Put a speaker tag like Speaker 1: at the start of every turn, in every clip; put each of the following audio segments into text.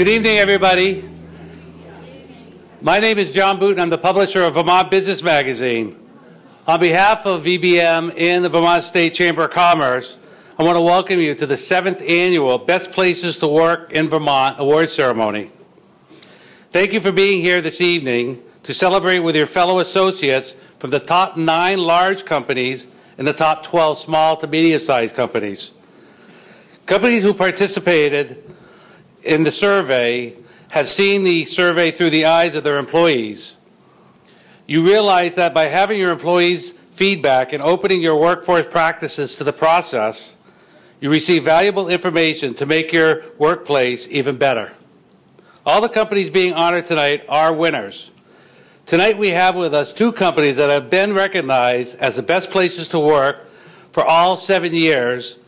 Speaker 1: Good evening, everybody. My name is John Booten. I'm the publisher of Vermont Business Magazine. On behalf of VBM and the Vermont State Chamber of Commerce, I want to welcome you to the 7th annual Best Places to Work in Vermont Awards Ceremony. Thank you for being here this evening to celebrate with your fellow associates from the top 9 large companies and the top 12 small to medium-sized companies. Companies who participated in the survey have seen the survey through the eyes of their employees. You realize that by having your employees' feedback and opening your workforce practices to the process, you receive valuable information to make your workplace even better. All the companies being honored tonight are winners. Tonight we have with us 2 companies that have been recognized as the best places to work for all 7 years.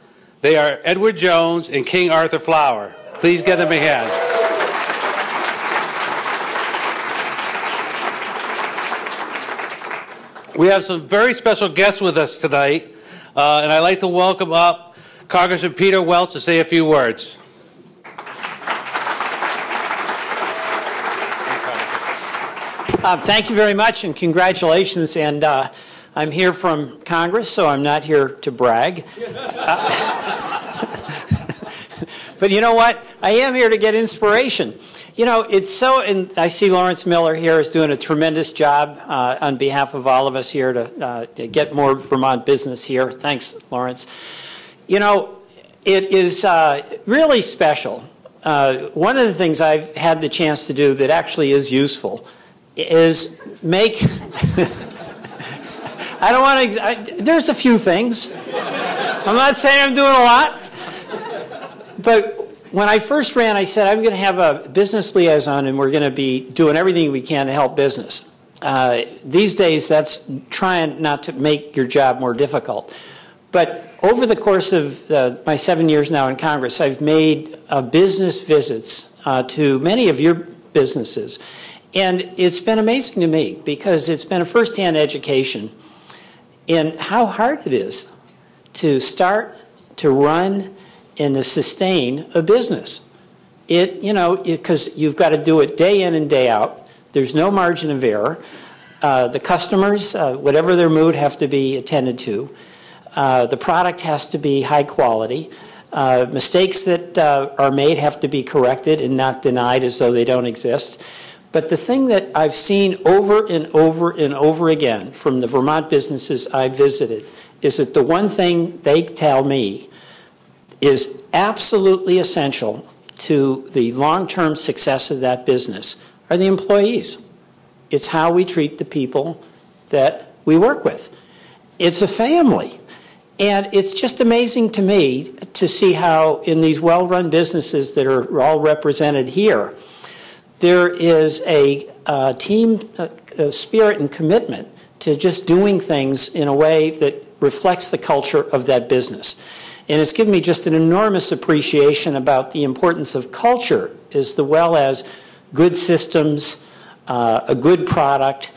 Speaker 1: They are Edward Jones and King Arthur Flour. Please give them a hand. We have some very special guests with us tonight, and I'd like to welcome up Congressman Peter Welch to say a few words.
Speaker 2: Thank you very much, and congratulations. And I'm here from Congress, so I'm not here to brag. But you know what? I am here to get inspiration. You know, it's so, and I see Lawrence Miller here is doing a tremendous job on behalf of all of us here to get more Vermont business here. Thanks, Lawrence. You know, it is really special. One of the things I've had the chance to do that actually is useful is make, I don't want to, there's a few things. I'm not saying I'm doing a lot, but when I first ran, I said I'm going to have a business liaison and we're going to be doing everything we can to help business. These days, that's trying not to make your job more difficult. But over the course of my 7 years now in Congress, I've made business visits to many of your businesses. And it's been amazing to me because it's been a firsthand education in how hard it is to start, to run, and to sustain a business. You know, because you've got to do it day in and day out. There's no margin of error. The customers, whatever their mood, have to be attended to. The product has to be high quality. Mistakes that are made have to be corrected and not denied as though they don't exist. But the thing that I've seen over and over and over again from the Vermont businesses I've visited is that the one thing they tell me is absolutely essential to the long-term success of that business are the employees. It's how we treat the people that we work with. It's a family. And it's just amazing to me to see how in these well-run businesses that are all represented here, there is a team spirit and commitment to just doing things in a way that reflects the culture of that business. And it's given me just an enormous appreciation about the importance of culture as well as good systems, a good product,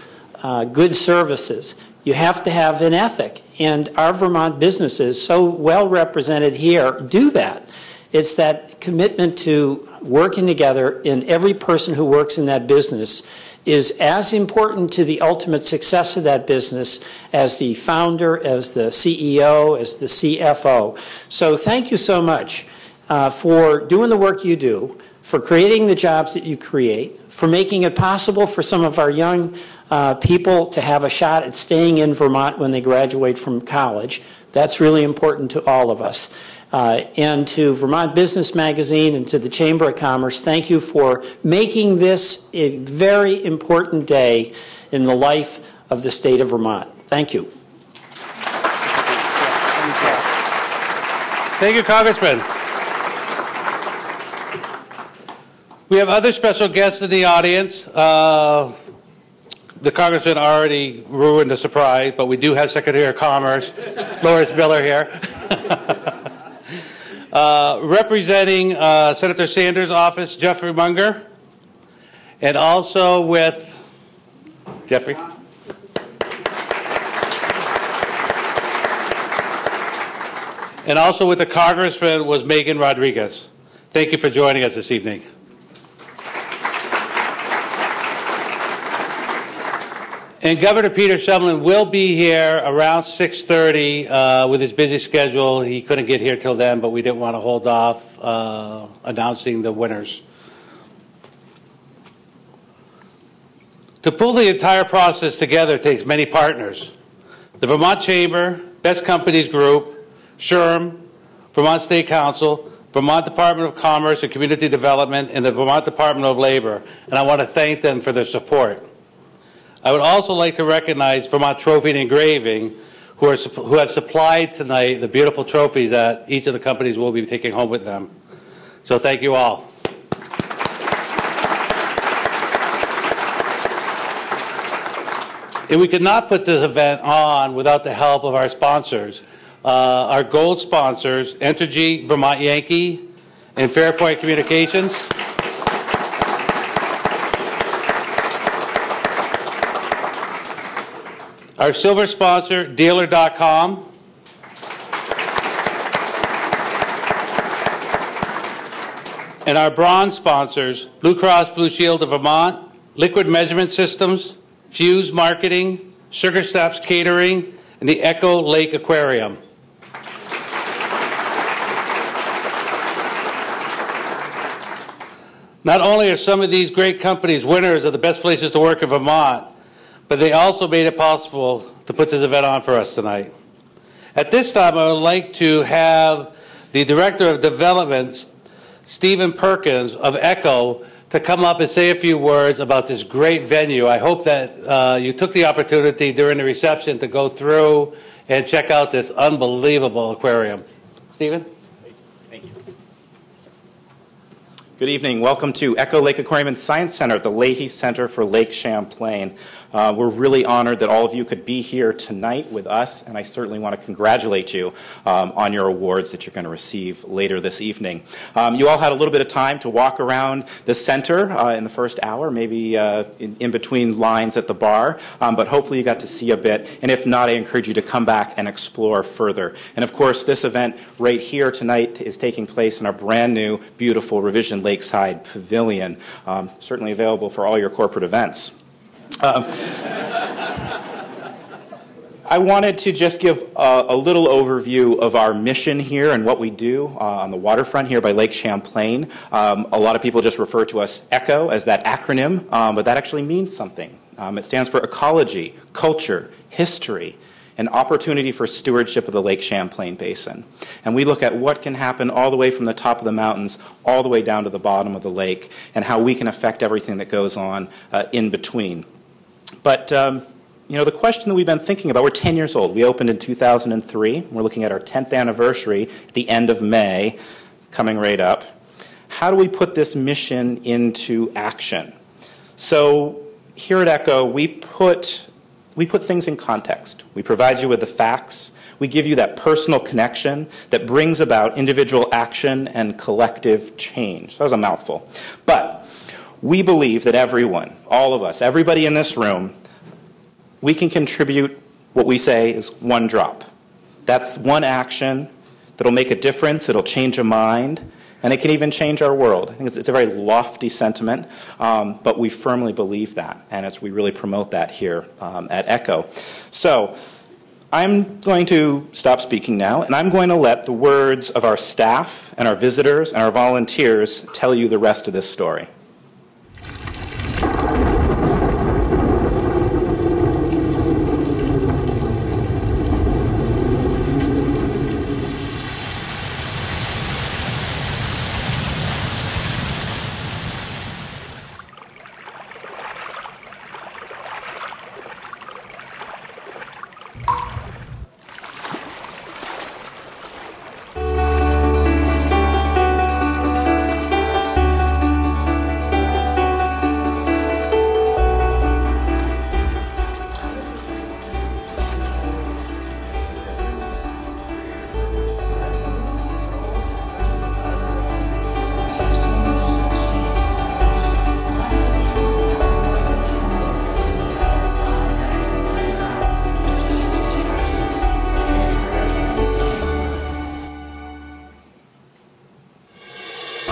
Speaker 2: good services. You have to have an ethic. And our Vermont businesses, so well represented here, do that. It's that commitment to working together, and every person who works in that business is as important to the ultimate success of that business as the founder, as the CEO, as the CFO. So thank you so much for doing the work you do, for creating the jobs that you create, for making it possible for some of our young people to have a shot at staying in Vermont when they graduate from college. That's really important to all of us. And to Vermont Business Magazine and to the Chamber of Commerce, thank you for making this a very important day in the life of the state of Vermont. Thank you.
Speaker 1: Thank you, Congressman. We have other special guests in the audience. The Congressman already ruined the surprise, but we do have Secretary of Commerce, Lawrence Miller here. Representing Senator Sanders' office, Jeffrey Munger, and also with Jeffrey. And also with the Congressman was Megan Rodriguez. Thank you for joining us this evening. And Governor Peter Shumlin will be here around 6:30 with his busy schedule. He couldn't get here till then, but we didn't want to hold off announcing the winners. To pull the entire process together takes many partners. The Vermont Chamber, Best Companies Group, SHRM, Vermont State Council, Vermont Department of Commerce and Community Development, and the Vermont Department of Labor, and I want to thank them for their support. I would also like to recognize Vermont Trophy and Engraving, who have supplied tonight the beautiful trophies that each of the companies will be taking home with them. So thank you all. And we could not put this event on without the help of our sponsors. Our gold sponsors, Entergy, Vermont Yankee, and Fairpoint Communications. Our silver sponsor, Dealer.com. And our bronze sponsors, Blue Cross Blue Shield of Vermont, Liquid Measurement Systems, Fuse Marketing, Sugar Snaps Catering, and the Echo Lake Aquarium. Not only are some of these great companies winners of the best places to work in Vermont, but they also made it possible to put this event on for us tonight. At this time, I would like to have the Director of Development, Stephen Perkins of Echo, to come up and say a few words about this great venue. I hope that you took the opportunity during the reception to go through and check out this unbelievable aquarium. Stephen?
Speaker 3: Thank you. Good evening. Welcome to Echo Lake Aquarium and Science Center at the Leahy Center for Lake Champlain. We're really honored that all of you could be here tonight with us, and I certainly want to congratulate you on your awards that you're going to receive later this evening. You all had a little bit of time to walk around the center in the first hour, maybe in between lines at the bar, but hopefully you got to see a bit, and if not, I encourage you to come back and explore further. And of course, this event right here tonight is taking place in our brand new, beautiful Revision Lakeside Pavilion, certainly available for all your corporate events. I wanted to just give a little overview of our mission here and what we do on the waterfront here by Lake Champlain. A lot of people just refer to us ECHO as that acronym, but that actually means something. It stands for Ecology, Culture, History, and Opportunity for Stewardship of the Lake Champlain Basin. And we look at what can happen all the way from the top of the mountains all the way down to the bottom of the lake and how we can affect everything that goes on in between. But you know, the question that we've been thinking about, we're 10 years old. We opened in 2003. We're looking at our 10th anniversary at the end of May, coming right up. How do we put this mission into action? So here at ECHO, we put things in context. We provide you with the facts. We give you that personal connection that brings about individual action and collective change. That was a mouthful. But we believe that everyone, all of us, everybody in this room, we can contribute what we say is one drop. That's one action that'll make a difference, it'll change a mind, and it can even change our world. I think it's a very lofty sentiment, but we firmly believe that, and we really promote that here at ECHO. So I'm going to stop speaking now, and I'm going to let the words of our staff and our visitors and our volunteers tell you the rest of this story.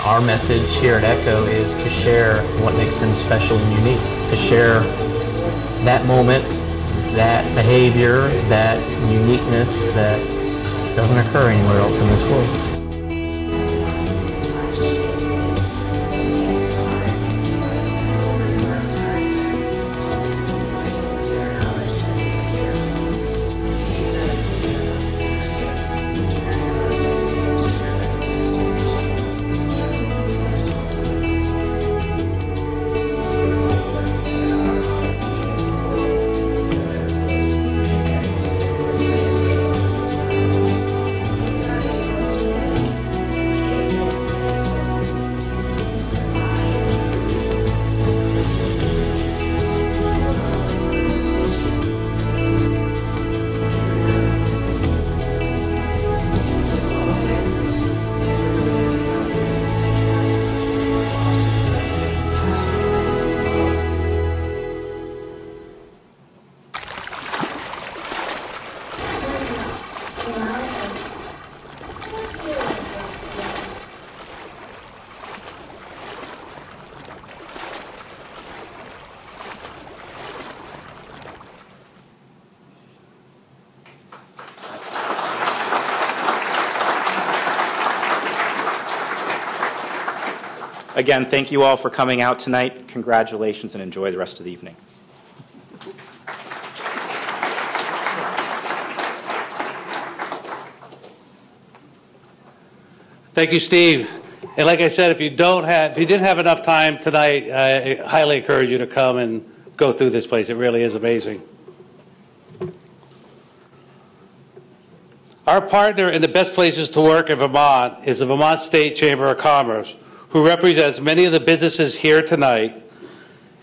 Speaker 4: Our message here at ECHO is to share what makes them special and unique, to share that moment, that behavior, that uniqueness that doesn't occur anywhere else in this world.
Speaker 3: Again, thank you all for coming out tonight. Congratulations and enjoy the rest of the evening.
Speaker 1: Thank you, Steve. And like I said, if you didn't have enough time tonight, I highly encourage you to come and go through this place. It really is amazing. Our partner in the best places to work in Vermont is the Vermont State Chamber of Commerce, who represents many of the businesses here tonight.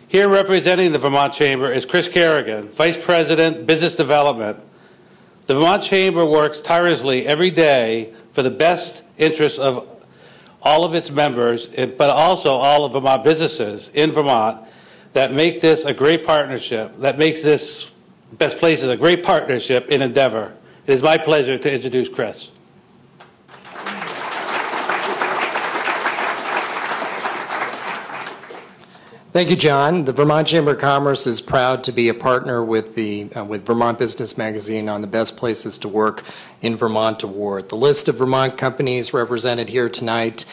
Speaker 1: Here representing the Vermont Chamber is Chris Kerrigan, Vice President, Business Development. The Vermont Chamber works tirelessly every day for the best interests of all of its members, but also all of Vermont businesses in Vermont that make this a great partnership, that makes this Best Places a great partnership in endeavor. It is my pleasure to introduce Chris.
Speaker 5: Thank you, John. The Vermont Chamber of Commerce is proud to be a partner with with Vermont Business Magazine on the Best Places to Work in Vermont award. The list of Vermont companies represented here tonight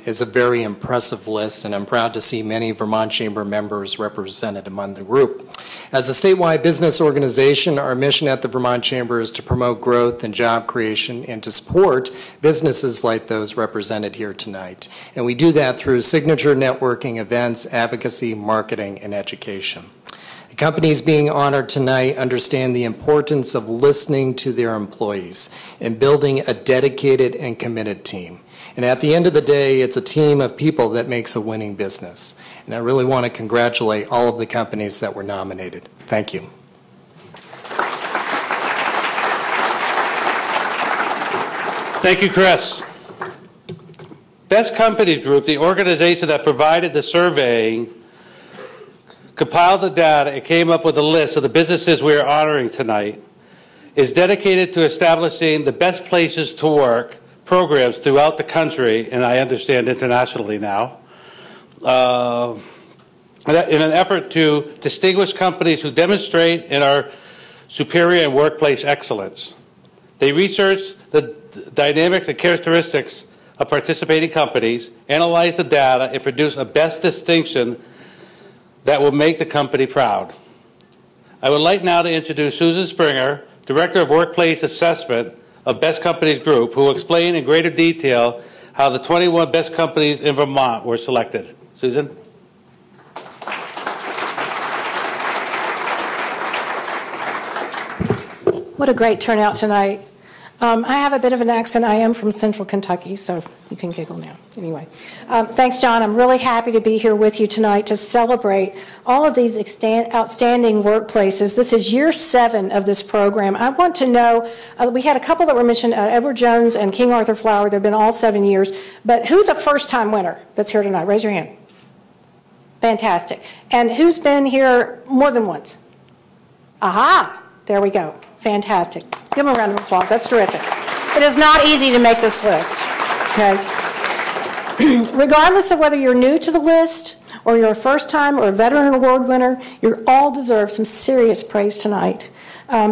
Speaker 5: is a very impressive list, and I'm proud to see many Vermont Chamber members represented among the group. As a statewide business organization, our mission at the Vermont Chamber is to promote growth and job creation and to support businesses like those represented here tonight. And we do that through signature networking events, advocacy, marketing, and education. The companies being honored tonight understand the importance of listening to their employees and building a dedicated and committed team. And at the end of the day, it's a team of people that makes a winning business. And I really want to congratulate all of the companies that were nominated. Thank you.
Speaker 1: Thank you, Chris. Best Companies Group, the organization that provided the surveying, compiled the data and came up with a list of the businesses we are honoring tonight, is dedicated to establishing the best places to work programs throughout the country, and I understand internationally now, in an effort to distinguish companies who demonstrate and are superior in workplace excellence. They research the dynamics and characteristics of participating companies, analyze the data, and produce a best distinction that will make the company proud. I would like now to introduce Susan Springer, Director of Workplace Assessment of Best Companies Group, who will explain in greater detail how the 21 best companies in Vermont were selected. Susan?
Speaker 6: What a great turnout tonight. I have a bit of an accent. I am from Central Kentucky, so you can giggle now. Anyway, thanks, John. I'm really happy to be here with you tonight to celebrate all of these outstanding workplaces. This is year 7 of this program. I want to know, we had a couple that were mentioned, Edward Jones and King Arthur Flour. They've been all 7 years. But who's a first-time winner that's here tonight? Raise your hand. Fantastic. And who's been here more than once? Aha! There we go. Fantastic. Give them a round of applause. That's terrific. It is not easy to make this list. Okay. Regardless of whether you're new to the list or you're a first-time or a veteran award winner, you all deserve some serious praise tonight.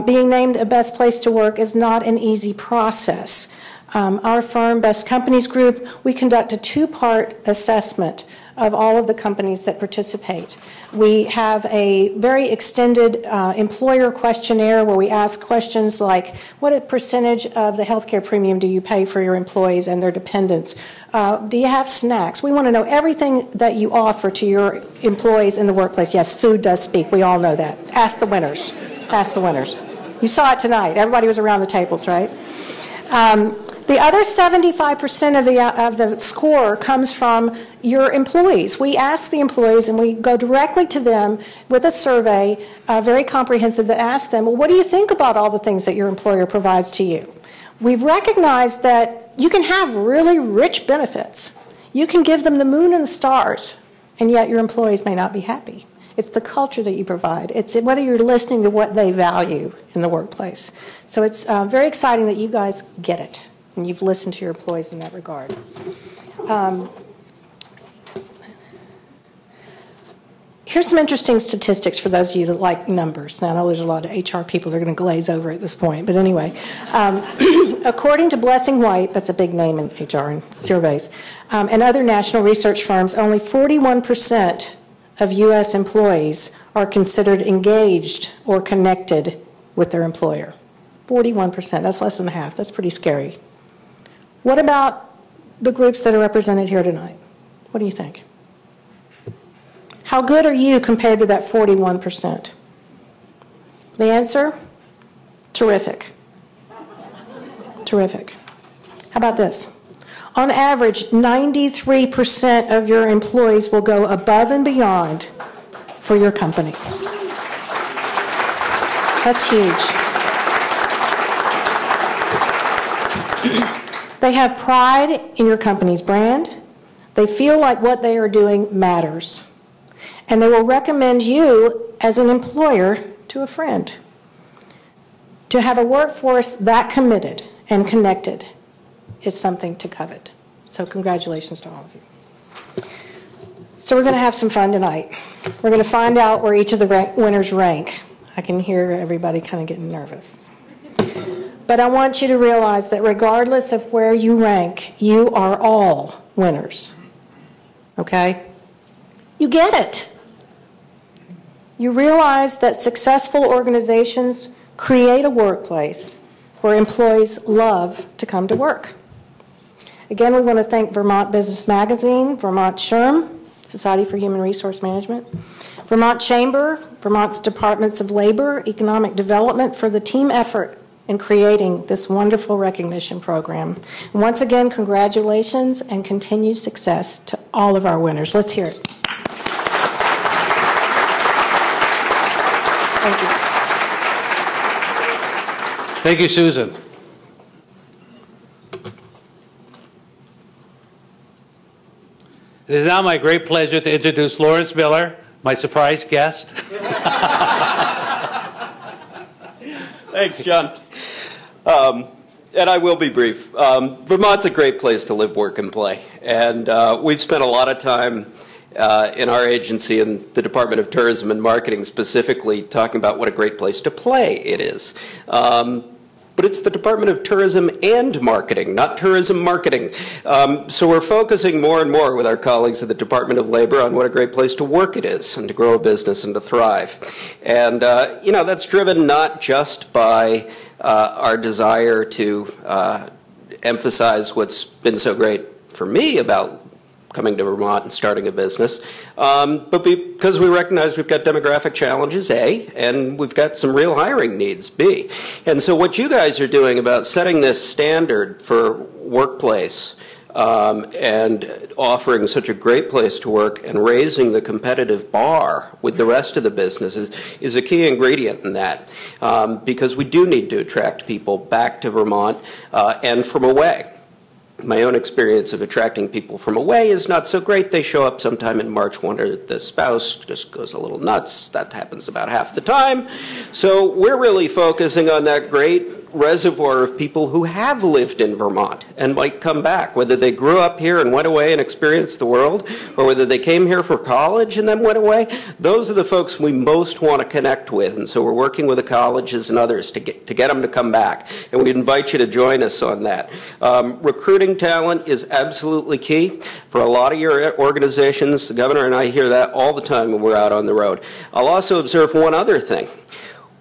Speaker 6: Being named a best place to work is not an easy process. Our firm, Best Companies Group, we conduct a two-part assessment of all of the companies that participate. We have a very extended employer questionnaire where we ask questions like, what percentage of the healthcare premium do you pay for your employees and their dependents? Do you have snacks? We want to know everything that you offer to your employees in the workplace. Yes, food does speak. We all know that. Ask the winners. Ask the winners. You saw it tonight. Everybody was around the tables, right? The other 75% of the score comes from your employees. We ask the employees and we go directly to them with a survey, very comprehensive, that asks them, well, what do you think about all the things that your employer provides to you? We've recognized that you can have really rich benefits. You can give them the moon and the stars, and yet your employees may not be happy. It's the culture that you provide. It's whether you're listening to what they value in the workplace. So it's very exciting that you guys get it, and you've listened to your employees in that regard. Here's some interesting statistics for those of you that like numbers. Now, I know there's a lot of HR people that are going to glaze over at this point, but anyway. According to Blessing White, that's a big name in HR and surveys, and other national research firms, only 41% of U.S. employees are considered engaged or connected with their employer. 41%, that's less than half. That's pretty scary. What about the groups that are represented here tonight? What do you think? How good are you compared to that 41%? The answer? Terrific. Terrific. How about this? On average, 93% of your employees will go above and beyond for your company. That's huge. They have pride in your company's brand. They feel like what they are doing matters. And they will recommend you as an employer to a friend. To have a workforce that committed and connected is something to covet. So congratulations to all of you. So we're going to have some fun tonight. We're going to find out where each of the winners rank. I can hear everybody kind of getting nervous. But I want you to realize that regardless of where you rank, you are all winners. Okay? You get it. You realize that successful organizations create a workplace where employees love to come to work. Again, we want to thank Vermont Business Magazine, Vermont SHRM, Society for Human Resource Management, Vermont Chamber, Vermont's Departments of Labor, Economic Development for the team effort in creating this wonderful recognition program. And once again, congratulations and continued success to all of our winners. Let's hear it. Thank you.
Speaker 1: Thank you, Susan. It is now my great pleasure to introduce Lawrence Miller, my surprise guest.
Speaker 7: Thanks, John. And I will be brief. Vermont's a great place to live, work, and play. And we've spent a lot of time in our agency and the Department of Tourism and Marketing specifically talking about what a great place to play it is. But it's the Department of Tourism and Marketing, not tourism marketing. So we're focusing more and more with our colleagues at the Department of Labor on what a great place to work it is and to grow a business and to thrive. And, you know, that's driven not just by our desire to emphasize what's been so great for me about coming to Vermont and starting a business, but because we recognize we've got demographic challenges, A, and we've got some real hiring needs, B. And so what you guys are doing about setting this standard for workplace and offering such a great place to work and raising the competitive bar with the rest of the businesses is a key ingredient in that, because we do need to attract people back to Vermont and from away. My own experience of attracting people from away is not so great. They show up sometime in March, wonder the spouse just goes a little nuts. That happens about half the time. So we're really focusing on that great reservoir of people who have lived in Vermont and might come back, whether they grew up here and went away and experienced the world, or whether they came here for college and then went away. Those are the folks we most want to connect with, and so we're working with the colleges and others to get them to come back, and we invite you to join us on that. Recruiting talent is absolutely key for a lot of your organizations. The governor and I hear that all the time when we're out on the road. I'll also observe one other thing.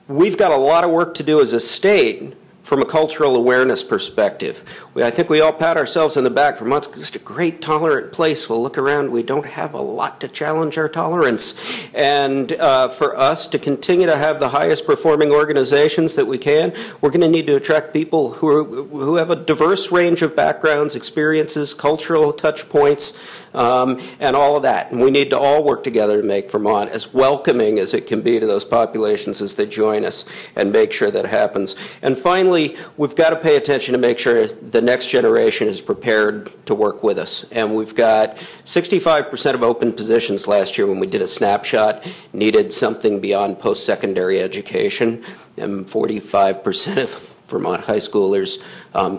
Speaker 7: We've got a lot of work to do as a state from a cultural awareness perspective. I think we all pat ourselves on the back. Vermont's just a great, tolerant place. We'll look around. We don't have a lot to challenge our tolerance. And for us to continue to have the highest performing organizations that we can, we're going to need to attract people who have a diverse range of backgrounds, experiences, cultural touch points, and all of that. And we need to all work together to make Vermont as welcoming as it can be to those populations as they join us and make sure that happens. And finally, we've got to pay attention to make sure the next generation is prepared to work with us. And we've got 65% of open positions last year when we did a snapshot needed something beyond post-secondary education, and 45% of Vermont high schoolers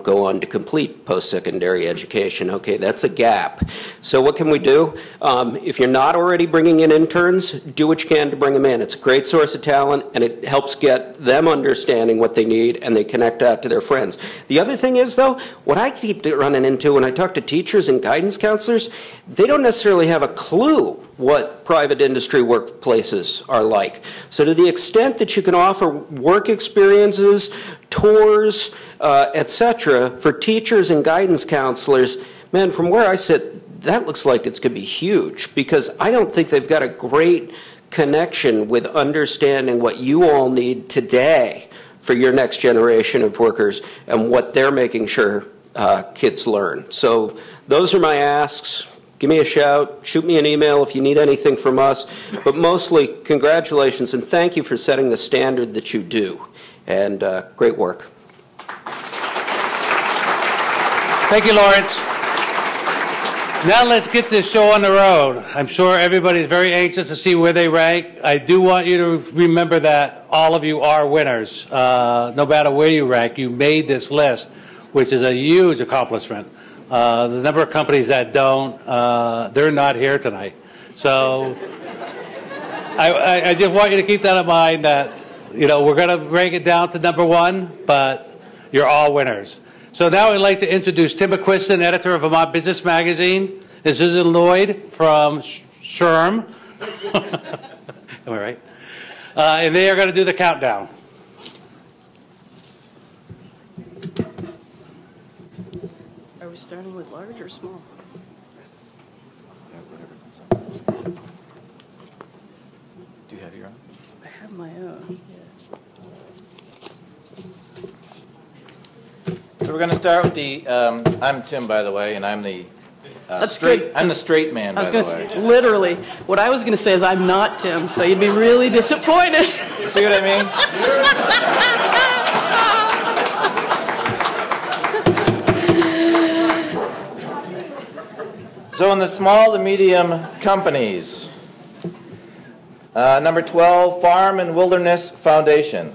Speaker 7: go on to complete post-secondary education. Okay, that's a gap. So what can we do? If you're not already bringing in interns, do what you can to bring them in. It's a great source of talent, and it helps get them understanding what they need, and they connect out to their friends. The other thing is, though, what I keep running into when I talk to teachers and guidance counselors, they don't necessarily have a clue what private industry workplaces are like. So to the extent that you can offer work experiences, tours, etc., for teachers and guidance counselors, man, from where I sit, that looks like it's going to be huge, because I don't think they've got a great connection with understanding what you all need today for your next generation of workers and what they're making sure kids learn. So those are my asks. Give me a shout, shoot me an email if you need anything from us, but mostly congratulations and thank you for setting the standard that you do, and great work.
Speaker 1: Thank you, Lawrence. Now let's get this show on the road. I'm sure everybody's very anxious to see where they rank. I do want you to remember that all of you are winners. No matter where you rank, you made this list, which is a huge accomplishment. The number of companies that don't, they're not here tonight. So I just want you to keep that in mind, that, you know, we're going to rank it down to #1, but you're all winners. So now I'd like to introduce Tim McQuiston, editor of Vermont Business Magazine, and Susan Lloyd from SHRM. Am I right? And they are going to do the countdown.
Speaker 8: Are we starting with large or small?
Speaker 9: Do you have your own?
Speaker 8: I have my own.
Speaker 9: So we're going to start with the. I'm Tim, by the way, and I'm the
Speaker 8: That's
Speaker 9: straight.
Speaker 8: good.
Speaker 9: I'm the straight man.
Speaker 8: I was
Speaker 9: by
Speaker 8: going
Speaker 9: the
Speaker 8: to
Speaker 9: way.
Speaker 8: say, literally, what I was going to say is I'm not Tim, so you'd be really disappointed.
Speaker 9: See what I mean? So in the small to medium companies, number 12, Farm and Wilderness Foundation.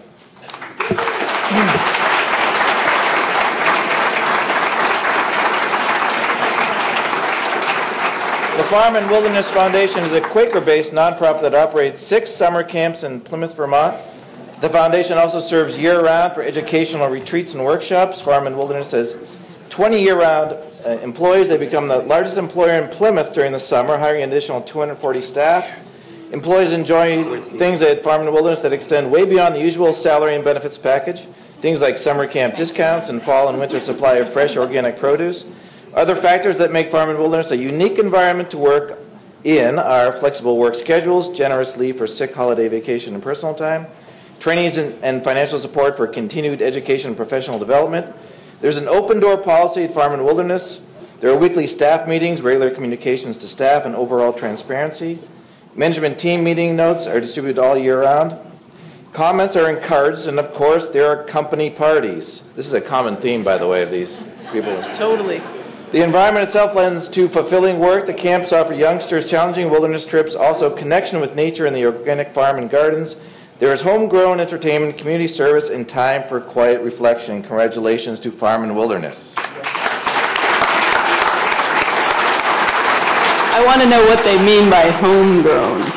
Speaker 9: The Farm and Wilderness Foundation is a Quaker-based nonprofit that operates 6 summer camps in Plymouth, Vermont. The foundation also serves year-round for educational retreats and workshops. Farm and Wilderness has 20 year-round employees. They become the largest employer in Plymouth during the summer, hiring an additional 240 staff. Employees enjoy things at Farm and Wilderness that extend way beyond the usual salary and benefits package. Things like summer camp discounts and fall and winter supply of fresh organic produce. Other factors that make Farm and Wilderness a unique environment to work in are flexible work schedules, generous leave for sick, holiday, vacation, and personal time, trainings and financial support for continued education and professional development. There's an open door policy at Farm and Wilderness. There are weekly staff meetings, regular communications to staff, and overall transparency. Management team meeting notes are distributed all year round. Comments are encouraged, and of course, there are company parties. This is a common theme, by the way, of these people.
Speaker 8: Totally.
Speaker 9: The environment itself lends to fulfilling work. The camps offer youngsters challenging wilderness trips, also connection with nature and the organic farm and gardens. There is homegrown entertainment, community service, and time for quiet reflection. Congratulations to Farm and Wilderness.
Speaker 8: I want to know what they mean by homegrown.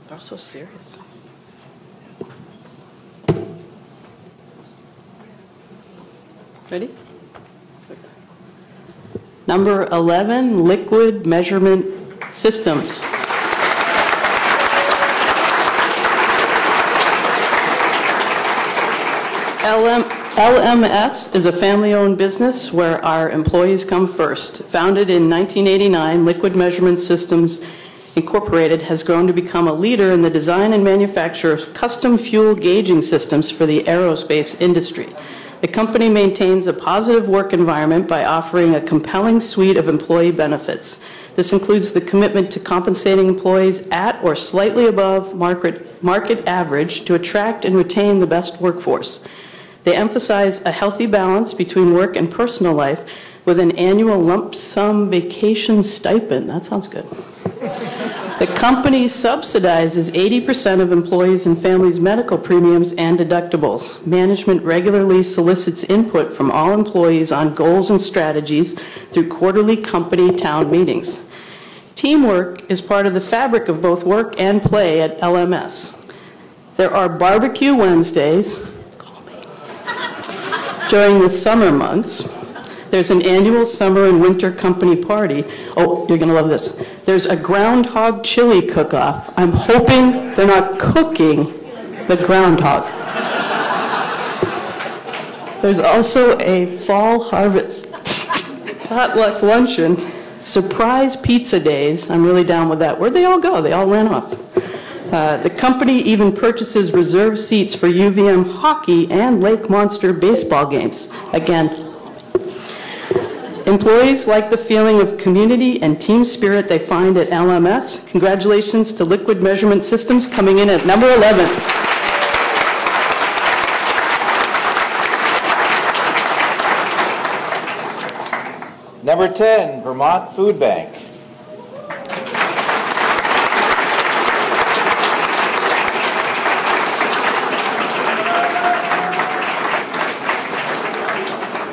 Speaker 8: They're so serious. Ready? Number 11, liquid measurement systems. LMS is a family-owned business where our employees come first. Founded in 1989, Liquid Measurement Systems Incorporated has grown to become a leader in the design and manufacture of custom fuel gauging systems for the aerospace industry. The company maintains a positive work environment by offering a compelling suite of employee benefits. This includes the commitment to compensating employees at or slightly above market average to attract and retain the best workforce. They emphasize a healthy balance between work and personal life with an annual lump sum vacation stipend. That sounds good. The company subsidizes 80% of employees and families' medical premiums and deductibles. Management regularly solicits input from all employees on goals and strategies through quarterly company town meetings. Teamwork is part of the fabric of both work and play at LMS. There are barbecue Wednesdays during the summer months. There's an annual summer and winter company party. Oh, you're going to love this. There's a groundhog chili cook-off. I'm hoping they're not cooking the groundhog. There's also a fall harvest potluck luncheon, surprise pizza days. I'm really down with that. Where'd they all go? They all ran off. The company even purchases reserve seats for UVM hockey and Lake Monster baseball games. Again, employees like the feeling of community and team spirit they find at LMS. Congratulations to Liquid Measurement Systems coming in at number 11.
Speaker 9: Number 10, Vermont Food Bank.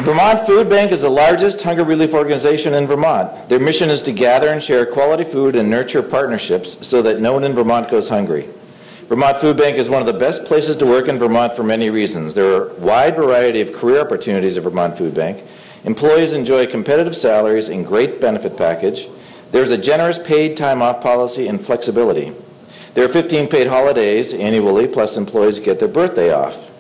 Speaker 9: Vermont Food Bank is the largest hunger relief organization in Vermont. Their mission is to gather and share quality food and nurture partnerships so that no one in Vermont goes hungry. Vermont Food Bank is one of the best places to work in Vermont for many reasons. There are a wide variety of career opportunities at Vermont Food Bank. Employees enjoy competitive salaries and great benefit package. There's a generous paid time off policy and flexibility. There are 15 paid holidays annually, plus employees get their birthday off.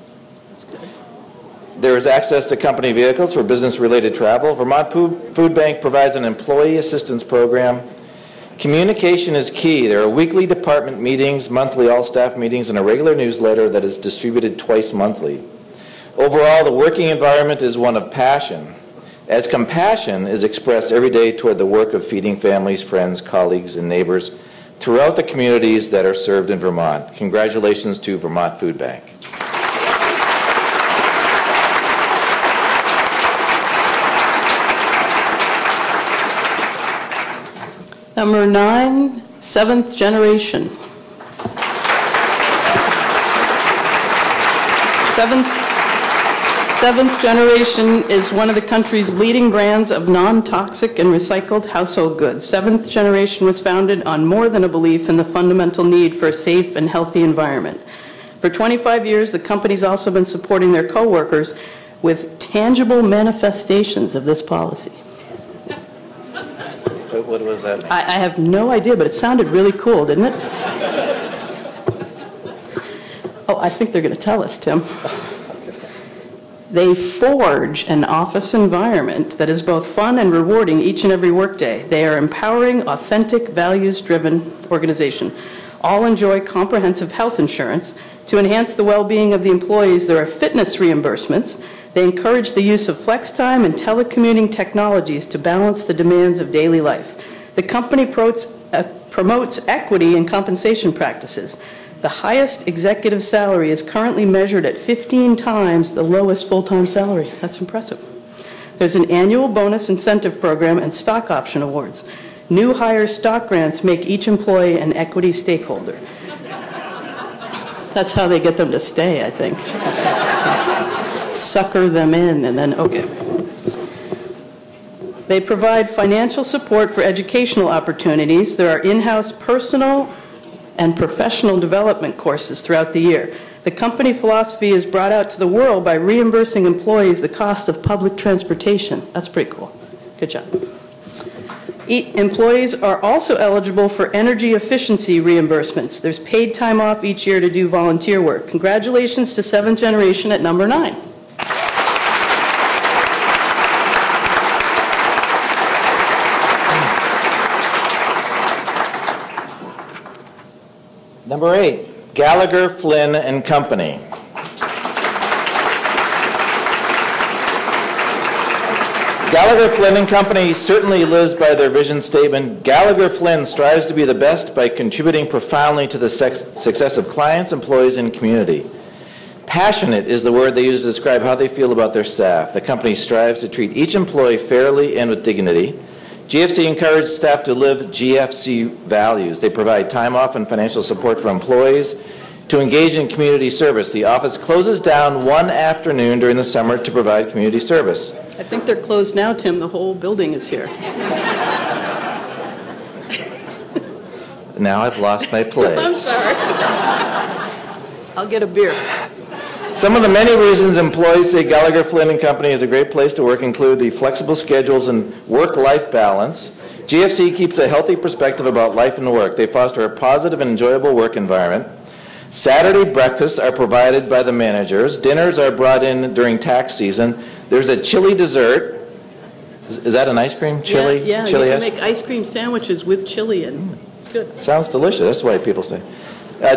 Speaker 9: There is access to company vehicles for business-related travel. Vermont Food Bank provides an employee assistance program. Communication is key. There are weekly department meetings, monthly all-staff meetings, and a regular newsletter that is distributed twice monthly. Overall, the working environment is one of passion, as compassion is expressed every day toward the work of feeding families, friends, colleagues, and neighbors throughout the communities that are served in Vermont. Congratulations to Vermont Food Bank.
Speaker 8: Number 9, seventh generation. Seventh generation is one of the country's leading brands of non-toxic and recycled household goods. Seventh generation was founded on more than a belief in the fundamental need for a safe and healthy environment. For 25 years, the company's also been supporting their coworkers with tangible manifestations of this policy.
Speaker 9: What was that?
Speaker 8: I have no idea, but it sounded really cool, didn't it? Oh, I think they're going to tell us, Tim. They forge an office environment that is both fun and rewarding each and every workday. They are empowering, authentic, values-driven organization. All enjoy comprehensive health insurance. To enhance the well-being of the employees, there are fitness reimbursements. They encourage the use of flex time and telecommuting technologies to balance the demands of daily life. The company promotes equity in compensation practices. The highest executive salary is currently measured at 15 times the lowest full-time salary. That's impressive. There's an annual bonus incentive program and stock option awards. New hire stock grants make each employee an equity stakeholder. That's how they get them to stay, I think. So, sucker them in and then, okay. They provide financial support for educational opportunities. There are in-house personal and professional development courses throughout the year. The company philosophy is brought out to the world by reimbursing employees the cost of public transportation. That's pretty cool. Good job. Employees are also eligible for energy efficiency reimbursements. There's paid time off each year to do volunteer work. Congratulations to 7th generation at number 9.
Speaker 9: Number 8, Gallagher, Flynn and Company. Gallagher, Flynn and Company certainly lives by their vision statement. Gallagher, Flynn strives to be the best by contributing profoundly to the success of clients, employees, and community. Passionate is the word they use to describe how they feel about their staff. The company strives to treat each employee fairly and with dignity. GFC encourages staff to live GFC values. They provide time off and financial support for employees to engage in community service. The office closes down one afternoon during the summer to provide community service.
Speaker 8: I think they're closed now, Tim. The whole building is here.
Speaker 9: Now I've lost my place.
Speaker 8: I'm sorry. I'll get a beer.
Speaker 9: Some of the many reasons employees say Gallagher, Flynn and Company is a great place to work include the flexible schedules and work-life balance. GFC keeps a healthy perspective about life and work. They foster a positive and enjoyable work environment. Saturday breakfasts are provided by the managers. Dinners are brought in during tax season. There's a chili dessert. Is that an ice cream? Chili?
Speaker 8: Yeah,
Speaker 9: chili
Speaker 8: you can make ice cream sandwiches with chili in. It's good.
Speaker 9: Sounds delicious. That's why people say.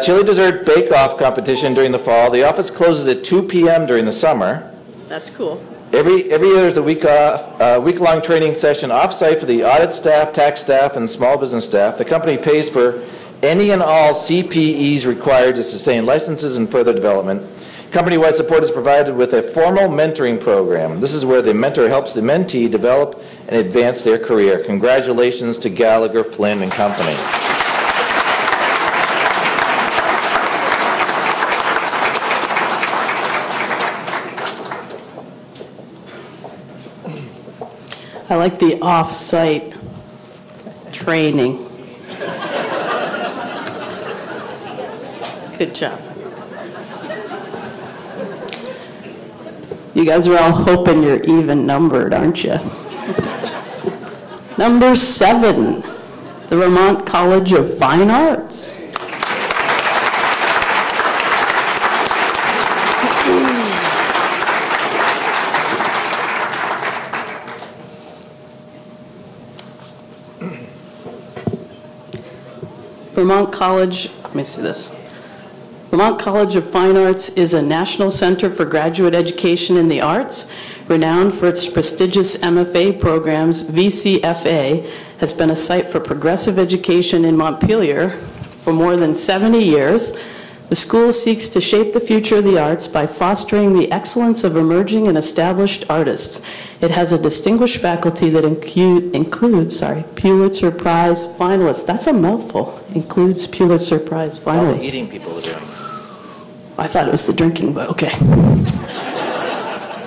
Speaker 9: Chili dessert bake-off competition during the fall. The office closes at 2 p.m. during the summer.
Speaker 8: That's cool.
Speaker 9: Every year there's a week-long training session off-site for the audit staff, tax staff, and small business staff. The company pays for any and all CPEs required to sustain licenses and further development. Company-wide support is provided with a formal mentoring program. This is where the mentor helps the mentee develop and advance their career. Congratulations to Gallagher, Flynn and Company.
Speaker 8: I like the off-site training. Good job. You guys are all hoping you're even numbered, aren't you? Number 7, the Vermont College of Fine Arts. Vermont College, let me see this. Vermont College of Fine Arts is a national center for graduate education in the arts. Renowned for its prestigious MFA programs, VCFA has been a site for progressive education in Montpelier for more than 70 years. The school seeks to shape the future of the arts by fostering the excellence of emerging and established artists. It has a distinguished faculty that includes Pulitzer Prize finalists. That's a mouthful. Includes Pulitzer Prize finalists.
Speaker 9: All the eating people are doing.
Speaker 8: I thought it was the drinking, but okay.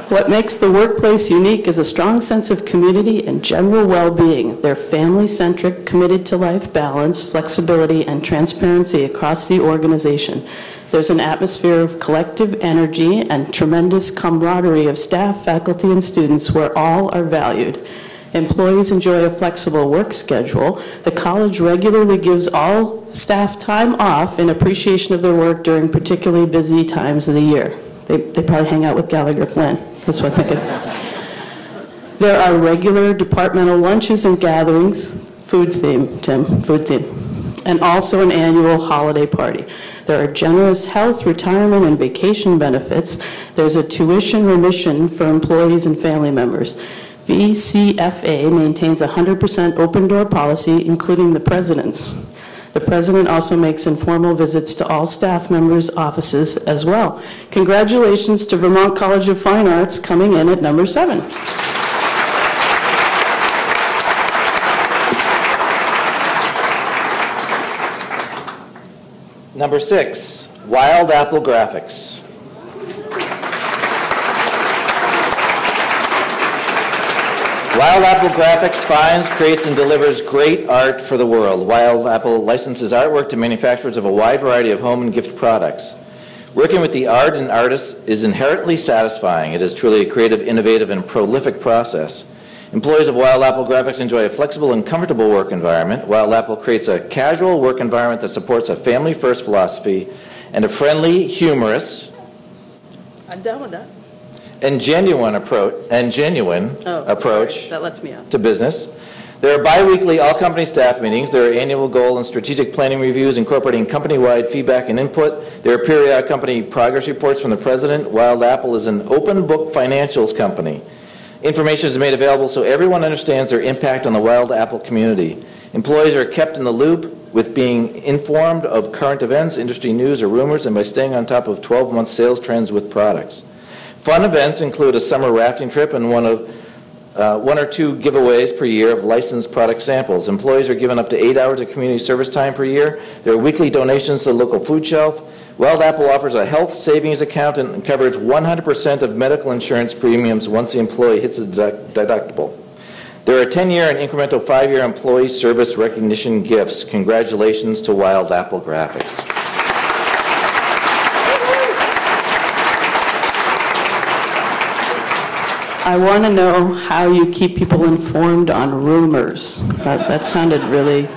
Speaker 8: What makes the workplace unique is a strong sense of community and general well-being. They're family-centric, committed to life balance, flexibility, and transparency across the organization. There's an atmosphere of collective energy and tremendous camaraderie of staff, faculty, and students where all are valued. Employees enjoy a flexible work schedule. The college regularly gives all staff time off in appreciation of their work during particularly busy times of the year. They probably hang out with Gallagher Flynn. That's what I'm thinking. There are regular departmental lunches and gatherings, food theme, Tim, food theme, and also an annual holiday party. There are generous health, retirement, and vacation benefits. There's a tuition remission for employees and family members. VCFA maintains a 100% open door policy, including the president's. The president also makes informal visits to all staff members' offices as well. Congratulations to Vermont College of Fine Arts coming in at number 7.
Speaker 9: Number 6, Wild Apple Graphics. Wild Apple Graphics finds, creates, and delivers great art for the world. Wild Apple licenses artwork to manufacturers of a wide variety of home and gift products. Working with the art and artists is inherently satisfying. It is truly a creative, innovative, and prolific process. Employees of Wild Apple Graphics enjoy a flexible and comfortable work environment. Wild Apple creates a casual work environment that supports a family-first philosophy and a friendly, humorous,
Speaker 8: I'm down with that.
Speaker 9: and genuine approach
Speaker 8: That lets me out.
Speaker 9: to business. There are bi-weekly all-company staff meetings. There are annual goal and strategic planning reviews incorporating company-wide feedback and input. There are periodic company progress reports from the president. Wild Apple is an open book financials company. Information is made available so everyone understands their impact on the Wild Apple community. Employees are kept in the loop with being informed of current events, industry news, or rumors, and by staying on top of 12-month sales trends with products. Fun events include a summer rafting trip and one or two giveaways per year of licensed product samples. Employees are given up to 8 hours of community service time per year. There are weekly donations to the local food shelf. Wild Apple offers a health savings account and covers 100% of medical insurance premiums once the employee hits the deductible. There are 10-year and incremental 5-year employee service recognition gifts. Congratulations to Wild Apple Graphics.
Speaker 8: I want to know how you keep people informed on rumors. That sounded really...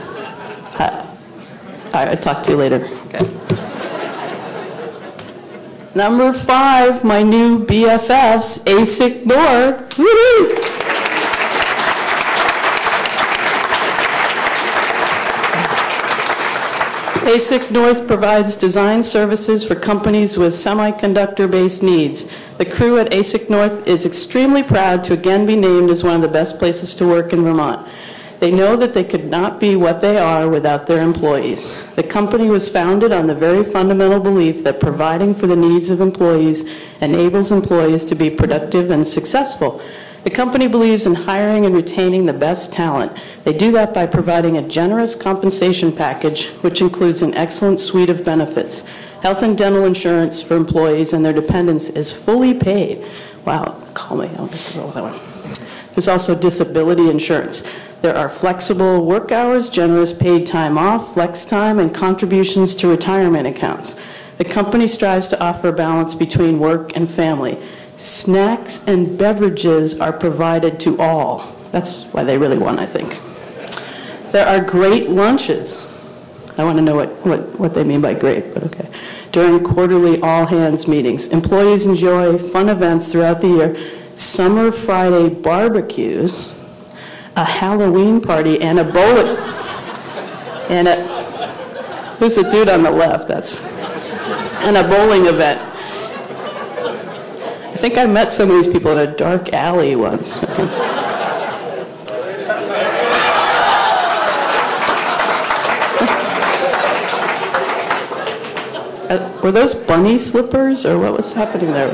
Speaker 8: I'll talk to you later. Okay. Number 5, my new BFFs, ASIC North. Woo-hoo! ASIC North provides design services for companies with semiconductor-based needs. The crew at ASIC North is extremely proud to again be named as one of the best places to work in Vermont. They know that they could not be what they are without their employees. The company was founded on the very fundamental belief that providing for the needs of employees enables employees to be productive and successful. The company believes in hiring and retaining the best talent. They do that by providing a generous compensation package, which includes an excellent suite of benefits. Health and dental insurance for employees and their dependents is fully paid. Wow, call me. I'll get that one. There's also disability insurance. There are flexible work hours, generous paid time off, flex time, and contributions to retirement accounts. The company strives to offer a balance between work and family. Snacks and beverages are provided to all. That's why they really won, I think. There are great lunches. I want to know what they mean by great, but okay. During quarterly all-hands meetings, employees enjoy fun events throughout the year, summer Friday barbecues, a Halloween party, and a bowling. Who's the dude on the left? And a bowling event. I think I met some of these people in a dark alley once. Were those bunny slippers, or what was happening there?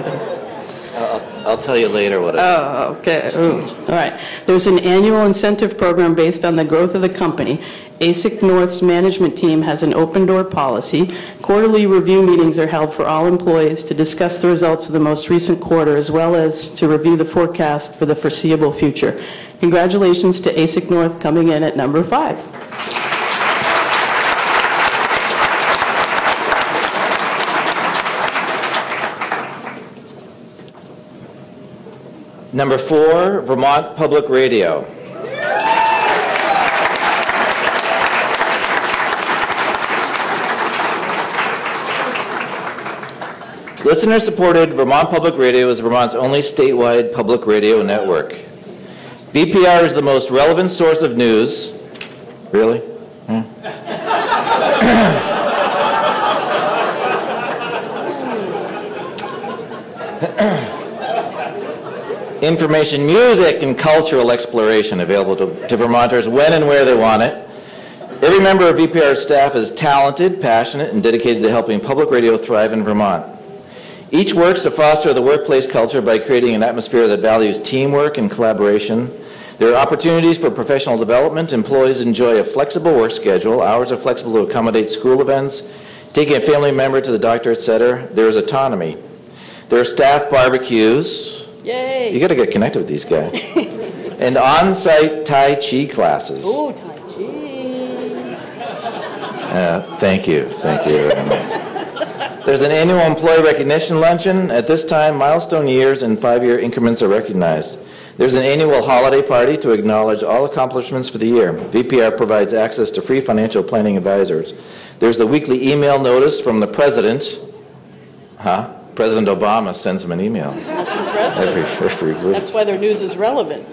Speaker 9: I'll tell you later what it is.
Speaker 8: Oh, okay. Ooh. All right. There's an annual incentive program based on the growth of the company. ASIC North's management team has an open door policy. Quarterly review meetings are held for all employees to discuss the results of the most recent quarter, as well as to review the forecast for the foreseeable future. Congratulations to ASIC North coming in at number 5.
Speaker 9: Number 4, Vermont Public Radio. Listener-supported Vermont Public Radio is Vermont's only statewide public radio network. VPR is the most relevant source of news. Really? Information, music, and cultural exploration available to Vermonters when and where they want it. Every member of VPR's staff is talented, passionate, and dedicated to helping public radio thrive in Vermont. Each works to foster the workplace culture by creating an atmosphere that values teamwork and collaboration. There are opportunities for professional development. Employees enjoy a flexible work schedule. Hours are flexible to accommodate school events, Taking a family member to the doctor, etc., there's autonomy. There are staff barbecues.
Speaker 8: Yay!
Speaker 9: You got to get connected with these guys. And on-site Tai Chi classes.
Speaker 8: Ooh, Tai Chi.
Speaker 9: Thank you very much. There's an annual employee recognition luncheon. At this time, milestone years and 5-year increments are recognized. There's an annual holiday party to acknowledge all accomplishments for the year. VPR provides access to free financial planning advisors. There's the weekly email notice from the president. President Obama sends him an email.
Speaker 8: That's impressive.
Speaker 9: Every week.
Speaker 8: That's why their news is relevant.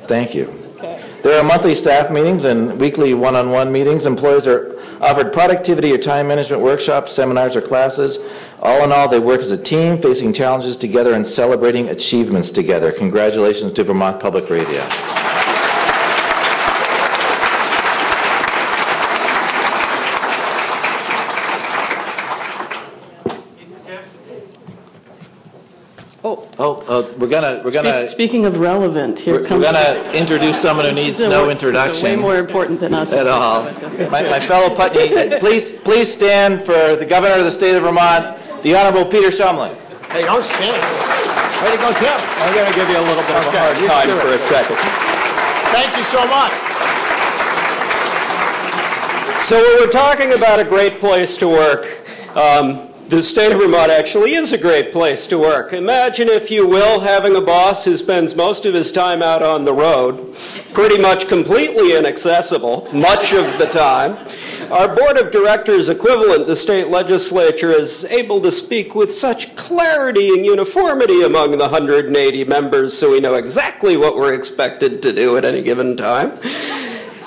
Speaker 9: Thank you.
Speaker 8: Okay.
Speaker 9: There are monthly staff meetings and weekly one-on-one meetings. Employees are offered productivity or time management workshops, seminars, or classes. All in all, they work as a team, facing challenges together and celebrating achievements together. Congratulations to Vermont Public Radio. We're gonna.
Speaker 8: Speaking of relevant,
Speaker 9: we're gonna introduce someone who needs no introduction.
Speaker 8: Way more important than us
Speaker 9: at all. My fellow Putney, please stand for the Governor of the State of Vermont, the Honorable Peter Shumlin.
Speaker 2: Hey, don't stand. Way to go, Tim.
Speaker 9: I'm gonna give you a little bit of a hard time for a second.
Speaker 2: Thank you so much.
Speaker 7: So when we're talking about a great place to work, the state of Vermont actually is a great place to work. Imagine, if you will, having a boss who spends most of his time out on the road, pretty much completely inaccessible, much of the time. Our board of directors equivalent, the state legislature, is able to speak with such clarity and uniformity among the 180 members, so we know exactly what we're expected to do at any given time.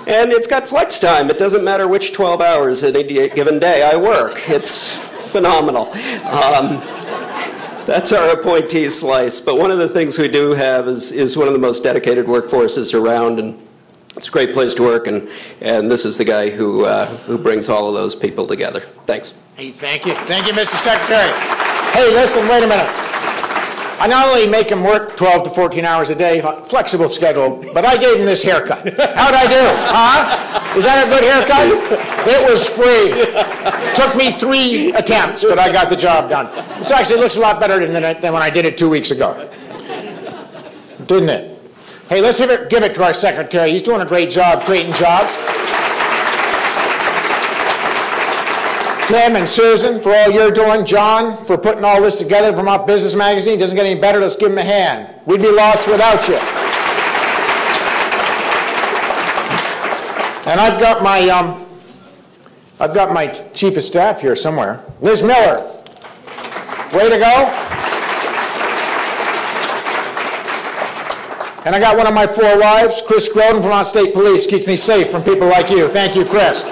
Speaker 7: And it's got flex time. It doesn't matter which 12 hours in any given day I work. It's phenomenal. That's our appointee slice. But one of the things we do have is one of the most dedicated workforces around, and it's a great place to work. And this is the guy who brings all of those people together. Thanks.
Speaker 2: Hey, thank you, Mr. Secretary. Hey, listen, wait a minute. I not only make him work 12 to 14 hours a day, flexible schedule, but I gave him this haircut. How'd I do? Is that a good haircut? It was free. Took me 3 attempts, but I got the job done. This actually looks a lot better than when I did it 2 weeks ago. Didn't it? Hey, let's give it to our secretary. He's doing a great job creating jobs. Tim and Susan, for all you're doing. John, for putting all this together. Vermont Business Magazine doesn't get any better. Let's give him a hand. We'd be lost without you. And I've got my chief of staff here somewhere. Liz Miller. Way to go. And I got one of my 4 wives, Chris Groden from Vermont State Police. Keeps me safe from people like you. Thank you, Chris.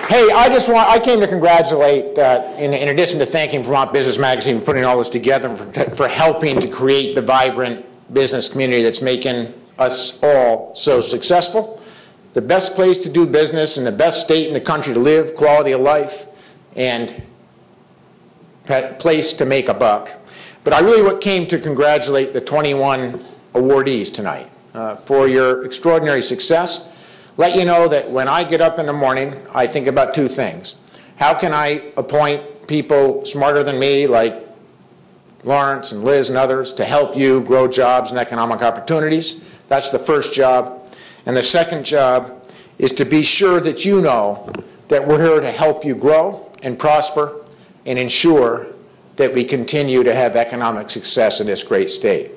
Speaker 2: Hey, I came to congratulate, in addition to thanking Vermont Business Magazine for putting all this together, for helping to create the vibrant business community that's making us all so successful. The best place to do business and the best state in the country to live, quality of life, and place to make a buck. But I really came to congratulate the 21 awardees tonight for your extraordinary success. Let you know that when I get up in the morning, I think about 2 things. How can I appoint people smarter than me, like Lawrence and Liz and others, to help you grow jobs and economic opportunities? That's the first job. And the second job is to be sure that you know that we're here to help you grow and prosper and ensure that we continue to have economic success in this great state.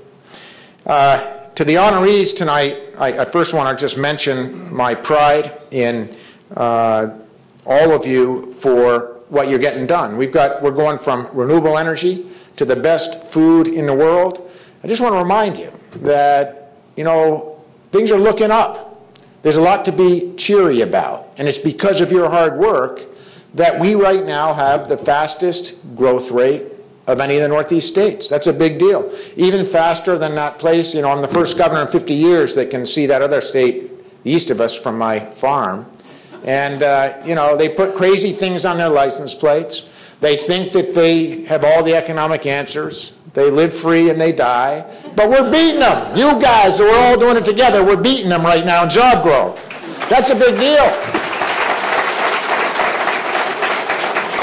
Speaker 2: To the honorees tonight, I first want to just mention my pride in all of you for what you're getting done. We're going from renewable energy to the best food in the world. I just want to remind you that, things are looking up. There's a lot to be cheery about, and it's because of your hard work that we right now have the fastest growth rate of any of the Northeast states. That's a big deal. Even faster than that place, I'm the first governor in 50 years that can see that other state east of us from my farm. And, they put crazy things on their license plates. They think that they have all the economic answers. They live free and they die. But we're beating them. You guys, we're all doing it together. We're beating them right now in job growth.
Speaker 10: That's a big deal.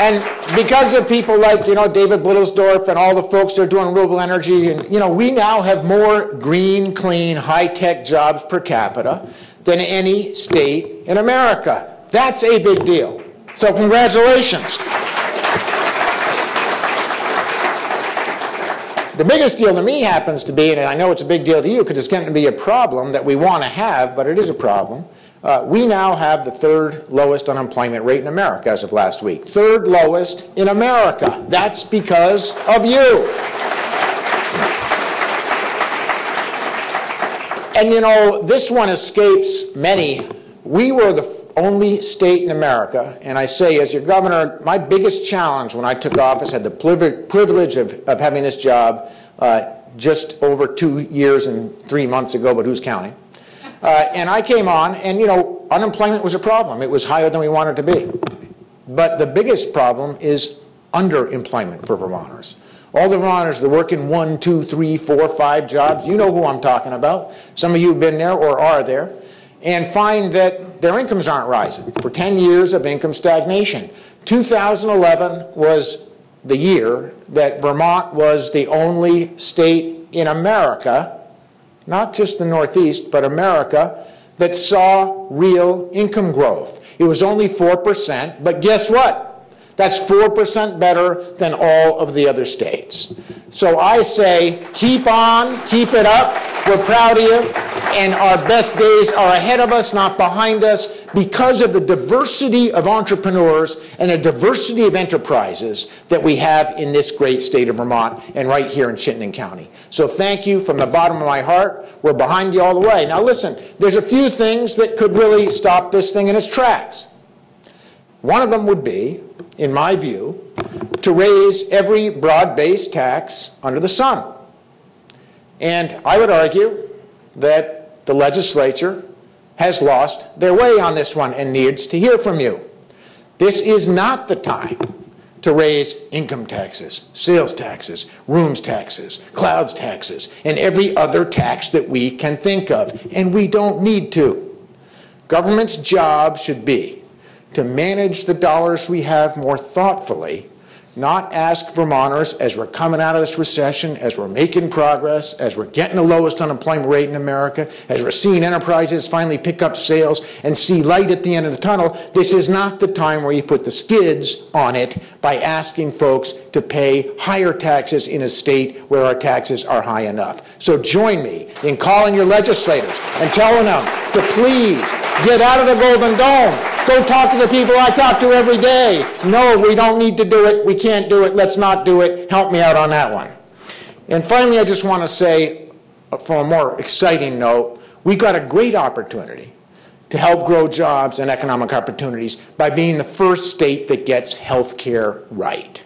Speaker 10: And because of people like, David Blittlesdorf and all the folks that are doing renewable energy, and, we now have more green, clean, high-tech jobs per capita than any state in America. That's a big deal. So congratulations. The biggest deal to me happens to be, and I know it's a big deal to you because it's going to be a problem that we want to have, but it is a problem. We now have the third lowest unemployment rate in America as of last week. Third lowest in America. That's because of you. And this one escapes many. We were the only state in America, and I say as your governor, my biggest challenge when I took office, had the privilege of having this job just over 2 years and 3 months ago, but who's counting? And I came on, and unemployment was a problem. It was higher than we wanted it to be. But the biggest problem is underemployment for Vermonters. All the Vermonters that work in 1, 2, 3, 4, 5 jobs, you know who I'm talking about. Some of you have been there or are there, and find that their incomes aren't rising. For 10 years of income stagnation. 2011 was the year that Vermont was the only state in America, not just the Northeast, but America, that saw real income growth. It was only 4%, but guess what? That's 4% better than all of the other states. So I say, keep on, keep it up. We're proud of you, and our best days are ahead of us, not behind us, because of the diversity of entrepreneurs and the diversity of enterprises that we have in this great state of Vermont and right here in Chittenden County. So thank you from the bottom of my heart. We're behind you all the way. Now listen, there's a few things that could really stop this thing in its tracks. One of them would be, in my view, to raise every broad-based tax under the sun. And I would argue that the legislature has lost their way on this one and needs to hear from you. This is not the time to raise income taxes, sales taxes, rooms taxes, clouds taxes, and every other tax that we can think of, and we don't need to. Government's job should be to manage the dollars we have more thoughtfully, not ask Vermonters, as we're coming out of this recession, as we're making progress, as we're getting the lowest unemployment rate in America, as we're seeing enterprises finally pick up sales and see light at the end of the tunnel, this is not the time where you put the skids on it by asking folks to pay higher taxes in a state where our taxes are high enough. So join me in calling your legislators and telling them to please get out of the Golden Dome. Go talk to the people I talk to every day. No, we don't need to do it. We can't do it. Let's not do it. Help me out on that one. And finally, I just want to say, from a more exciting note, we got a great opportunity to help grow jobs and economic opportunities by being the first state that gets health care right.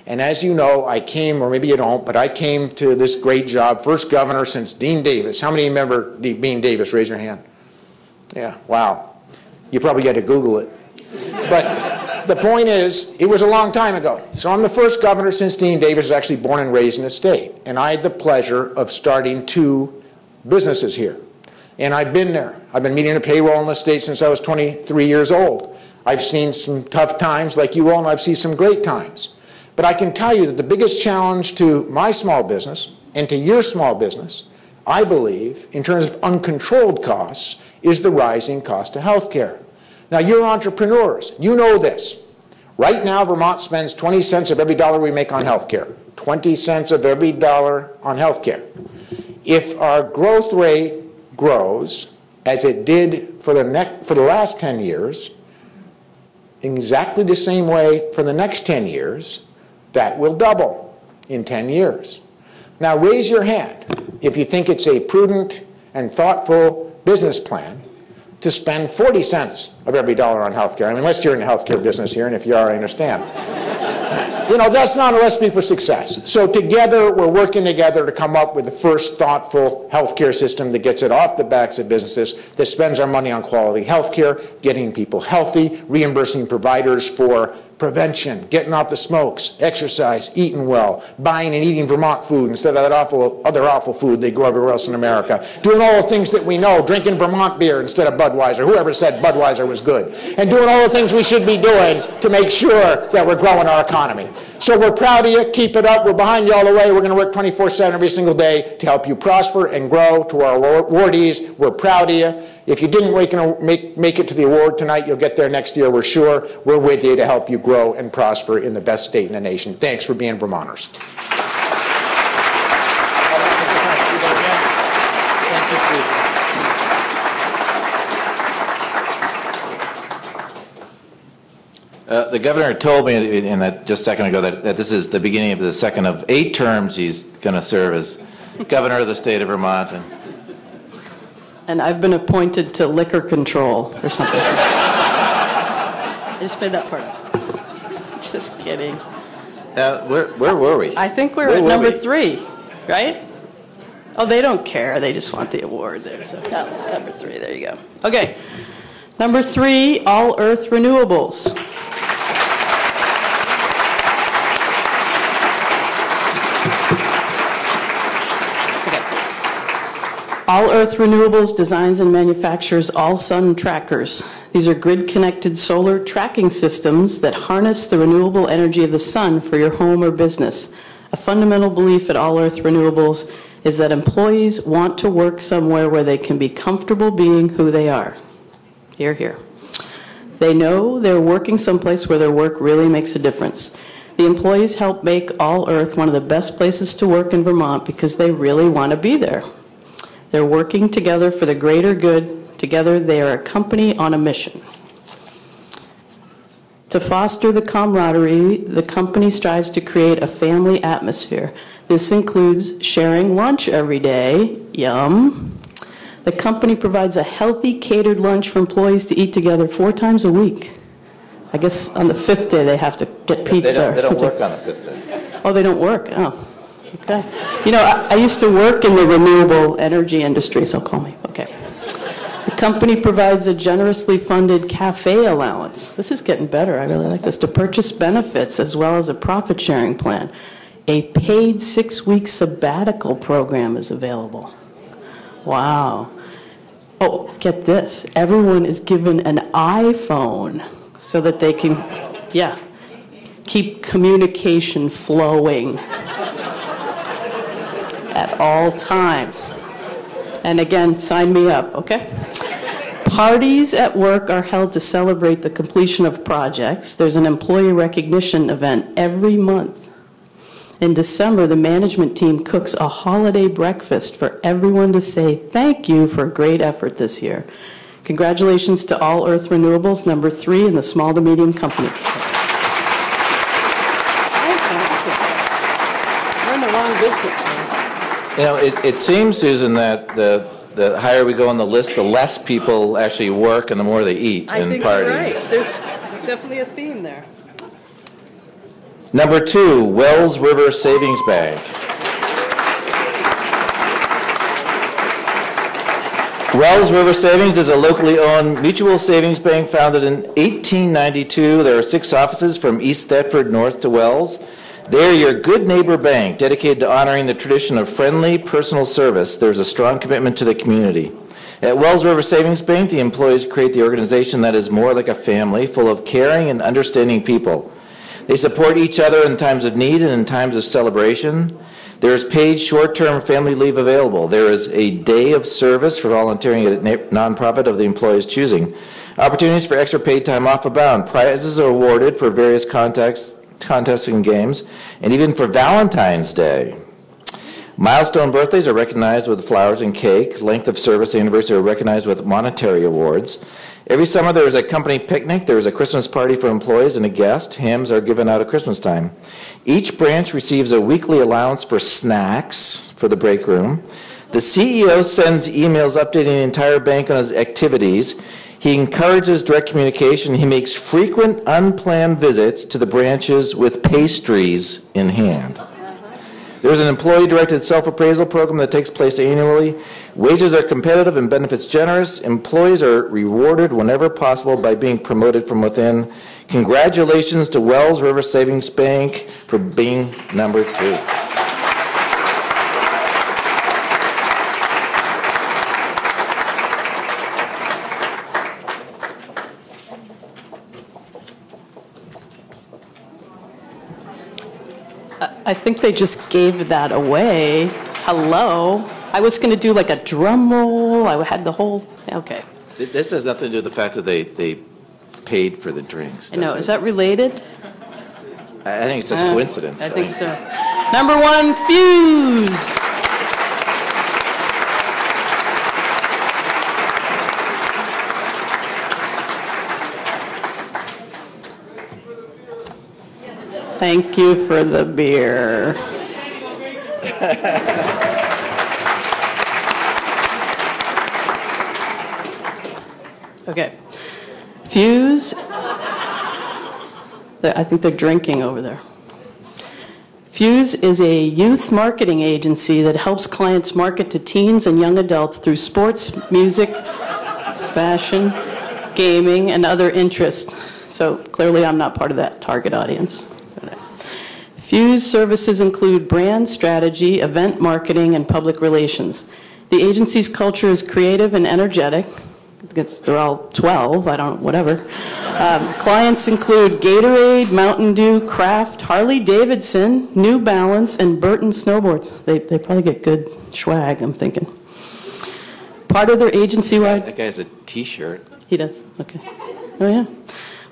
Speaker 10: And as you know, I came, or maybe you don't, but I came to this great job, first governor since Dean Davis. How many remember Dean Davis? Raise your hand. Yeah, wow. You probably had to Google it. But the point is, it was a long time ago. So I'm the first governor since Dean Davis was actually born and raised in the state. And I had the pleasure of starting 2 businesses here. And I've been there. I've been meeting a payroll in the state since I was 23 years old. I've seen some tough times like you all, and I've seen some great times. But I can tell you that the biggest challenge to my small business and to your small business, I believe, in terms of uncontrolled costs, is the rising cost of health care. Now, you're entrepreneurs. You know this. Right now, Vermont spends 20 cents of every dollar we make on health care. 20 cents of every dollar on health care. If our growth rate grows, as it did for the last 10 years, in exactly the same way for the next 10 years, that will double in 10 years. Now, raise your hand if you think it's a prudent and thoughtful business plan to spend 40 cents of every dollar on health care. I mean, unless you're in the health care business here, and if you are, I understand. That's not a recipe for success. So together, we're working together to come up with the first thoughtful health care system that gets it off the backs of businesses, that spends our money on quality health care, getting people healthy, reimbursing providers for prevention, getting off the smokes, exercise, eating well, buying and eating Vermont food instead of that other awful food they grow everywhere else in America, doing all the things that we know, drinking Vermont beer instead of Budweiser, whoever said Budweiser was good, and doing all the things we should be doing to make sure that we're growing our economy. So we're proud of you. Keep it up. We're behind you all the way. We're going to work 24/7 every single day to help you prosper and grow. To our awardees, we're proud of you. If you didn't make it to the award tonight, you'll get there next year, we're sure. We're with you to help you grow and prosper in the best state in the nation. Thanks for being Vermonters.
Speaker 11: The governor told me in that just a second ago that this is the beginning of the second of 8 terms he's going to serve as governor of the state of Vermont.
Speaker 8: And I've been appointed to liquor control or something. I just made that part up. Just kidding.
Speaker 11: Where were we?
Speaker 8: I think we're at number 3, right? Oh, they don't care. They just want the award there. So number 3, there you go. Okay. Number 3, all earth renewables. All Earth Renewables designs and manufactures all sun trackers. These are grid-connected solar tracking systems that harness the renewable energy of the sun for your home or business. A fundamental belief at All Earth Renewables is that employees want to work somewhere where they can be comfortable being who they are. Hear, hear. They know they're working someplace where their work really makes a difference. The employees help make All Earth one of the best places to work in Vermont because they really want to be there. They're working together for the greater good. Together, they are a company on a mission. To foster the camaraderie, the company strives to create a family atmosphere. This includes sharing lunch every day. Yum. The company provides a healthy catered lunch for employees to eat together 4 times a week. I guess on the 5th day they have to get pizza.
Speaker 11: They don't work on the 5th day.
Speaker 8: Oh, they don't work? Oh. Okay. You know, I used to work in the renewable energy industry, so call me. Okay. The company provides a generously funded cafe allowance. This is getting better. I really like this. To purchase benefits as well as a profit-sharing plan. A paid 6-week sabbatical program is available. Wow. Oh, get this. Everyone is given an iPhone so that they can, keep communication flowing at all times. And again, sign me up, okay? Parties at work are held to celebrate the completion of projects. There's an employee recognition event every month. In December, the management team cooks a holiday breakfast for everyone to say thank you for a great effort this year. Congratulations to All Earth Renewables, number 3 in the small to medium company. We're in the wrong business, man.
Speaker 11: You know, it seems, Susan, that the higher we go on the list, the less people actually work and the more they eat in parties.
Speaker 8: You're right. There's definitely a theme there.
Speaker 11: Number 2, Wells River Savings Bank. Wells River Savings is a locally owned mutual savings bank founded in 1892. There are 6 offices from East Thetford north to Wells. They're your good neighbor bank, dedicated to honoring the tradition of friendly, personal service. There's a strong commitment to the community. At Wells River Savings Bank, the employees create the organization that is more like a family, full of caring and understanding people. They support each other in times of need and in times of celebration. There is paid short-term family leave available. There is a day of service for volunteering at a nonprofit of the employee's choosing. Opportunities for extra paid time off abound. Prizes are awarded for various contests and games, and even for Valentine's Day. Milestone birthdays are recognized with flowers and cake. Length of service anniversaries are recognized with monetary awards. Every summer there is a company picnic. There is a Christmas party for employees and a guest. Hams are given out at Christmas time. Each branch receives a weekly allowance for snacks for the break room. The CEO sends emails updating the entire bank on his activities. He encourages direct communication. He makes frequent unplanned visits to the branches with pastries in hand. There's an employee-directed self-appraisal program that takes place annually. Wages are competitive and benefits generous. Employees are rewarded whenever possible by being promoted from within. Congratulations to Wells River Savings Bank for being number 2.
Speaker 8: I think they just gave that away. Hello. I was going to do like a drum roll. I had the whole, okay.
Speaker 11: This has nothing to do with the fact that they paid for the drinks.
Speaker 8: I know. Is that related?
Speaker 11: I think it's just coincidence.
Speaker 8: I think so. Number 1, Fuse. Thank you for the beer. Okay. Fuse. I think they're drinking over there. Fuse is a youth marketing agency that helps clients market to teens and young adults through sports, music, fashion, gaming, and other interests. So clearly I'm not part of that target audience. Fuse services include brand strategy, event marketing, and public relations. The agency's culture is creative and energetic. They're all 12, I don't, whatever. Clients include Gatorade, Mountain Dew, Kraft, Harley Davidson, New Balance, and Burton Snowboards. They probably get good swag, I'm thinking. Part of their agency-wide...
Speaker 11: That guy has a T-shirt.
Speaker 8: He does, okay. Oh, yeah.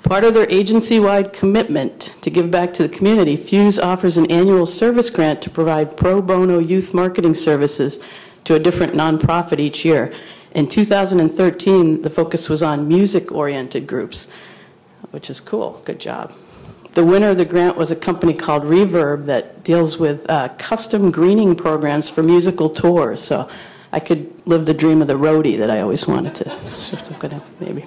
Speaker 8: Part of their agency-wide commitment to give back to the community, Fuse offers an annual service grant to provide pro bono youth marketing services to a different nonprofit each year. In 2013, the focus was on music-oriented groups, which is cool. Good job. The winner of the grant was a company called Reverb that deals with custom greening programs for musical tours. So I could live the dream of the roadie that I always wanted to. Maybe.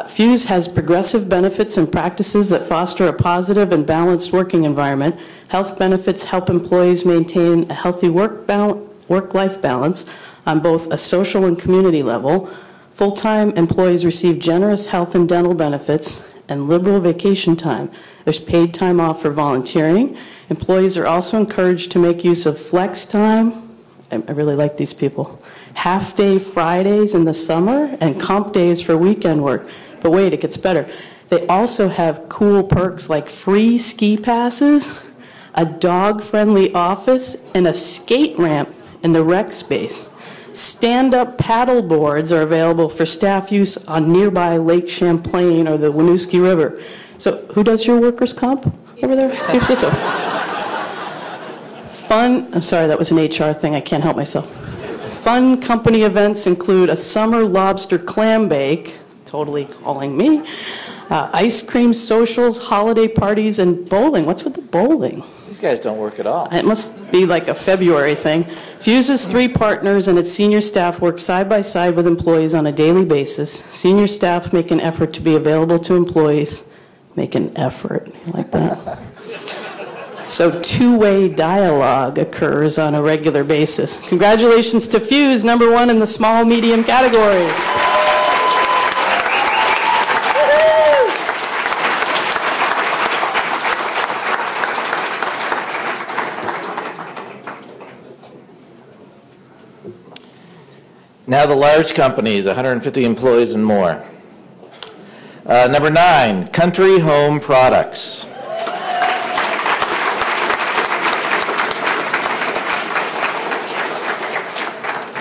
Speaker 8: Fuse has progressive benefits and practices that foster a positive and balanced working environment. Health benefits help employees maintain a healthy work-life balance on both a social and community level. Full-time employees receive generous health and dental benefits and liberal vacation time. There's paid time off for volunteering. Employees are also encouraged to make use of flex time. I really like these people. Half-day Fridays in the summer and comp days for weekend work. But wait, it gets better. They also have cool perks like free ski passes, a dog-friendly office, and a skate ramp in the rec space. Stand-up paddle boards are available for staff use on nearby Lake Champlain or the Winooski River. So who does your workers' comp over there? Fun, I'm sorry, that was an HR thing. I can't help myself. Fun company events include a summer lobster clam bake, totally calling me, ice cream socials, holiday parties, and bowling. What's with the bowling?
Speaker 11: These guys don't work at all.
Speaker 8: It must be like a February thing. Fuse's 3 partners and its senior staff work side by side with employees on a daily basis. Senior staff make an effort to be available to employees. Make an effort, you like that? So two-way dialogue occurs on a regular basis. Congratulations to Fuse, number 1 in the small medium category.
Speaker 11: Now the large companies, 150 employees and more. Number 9, Country Home Products.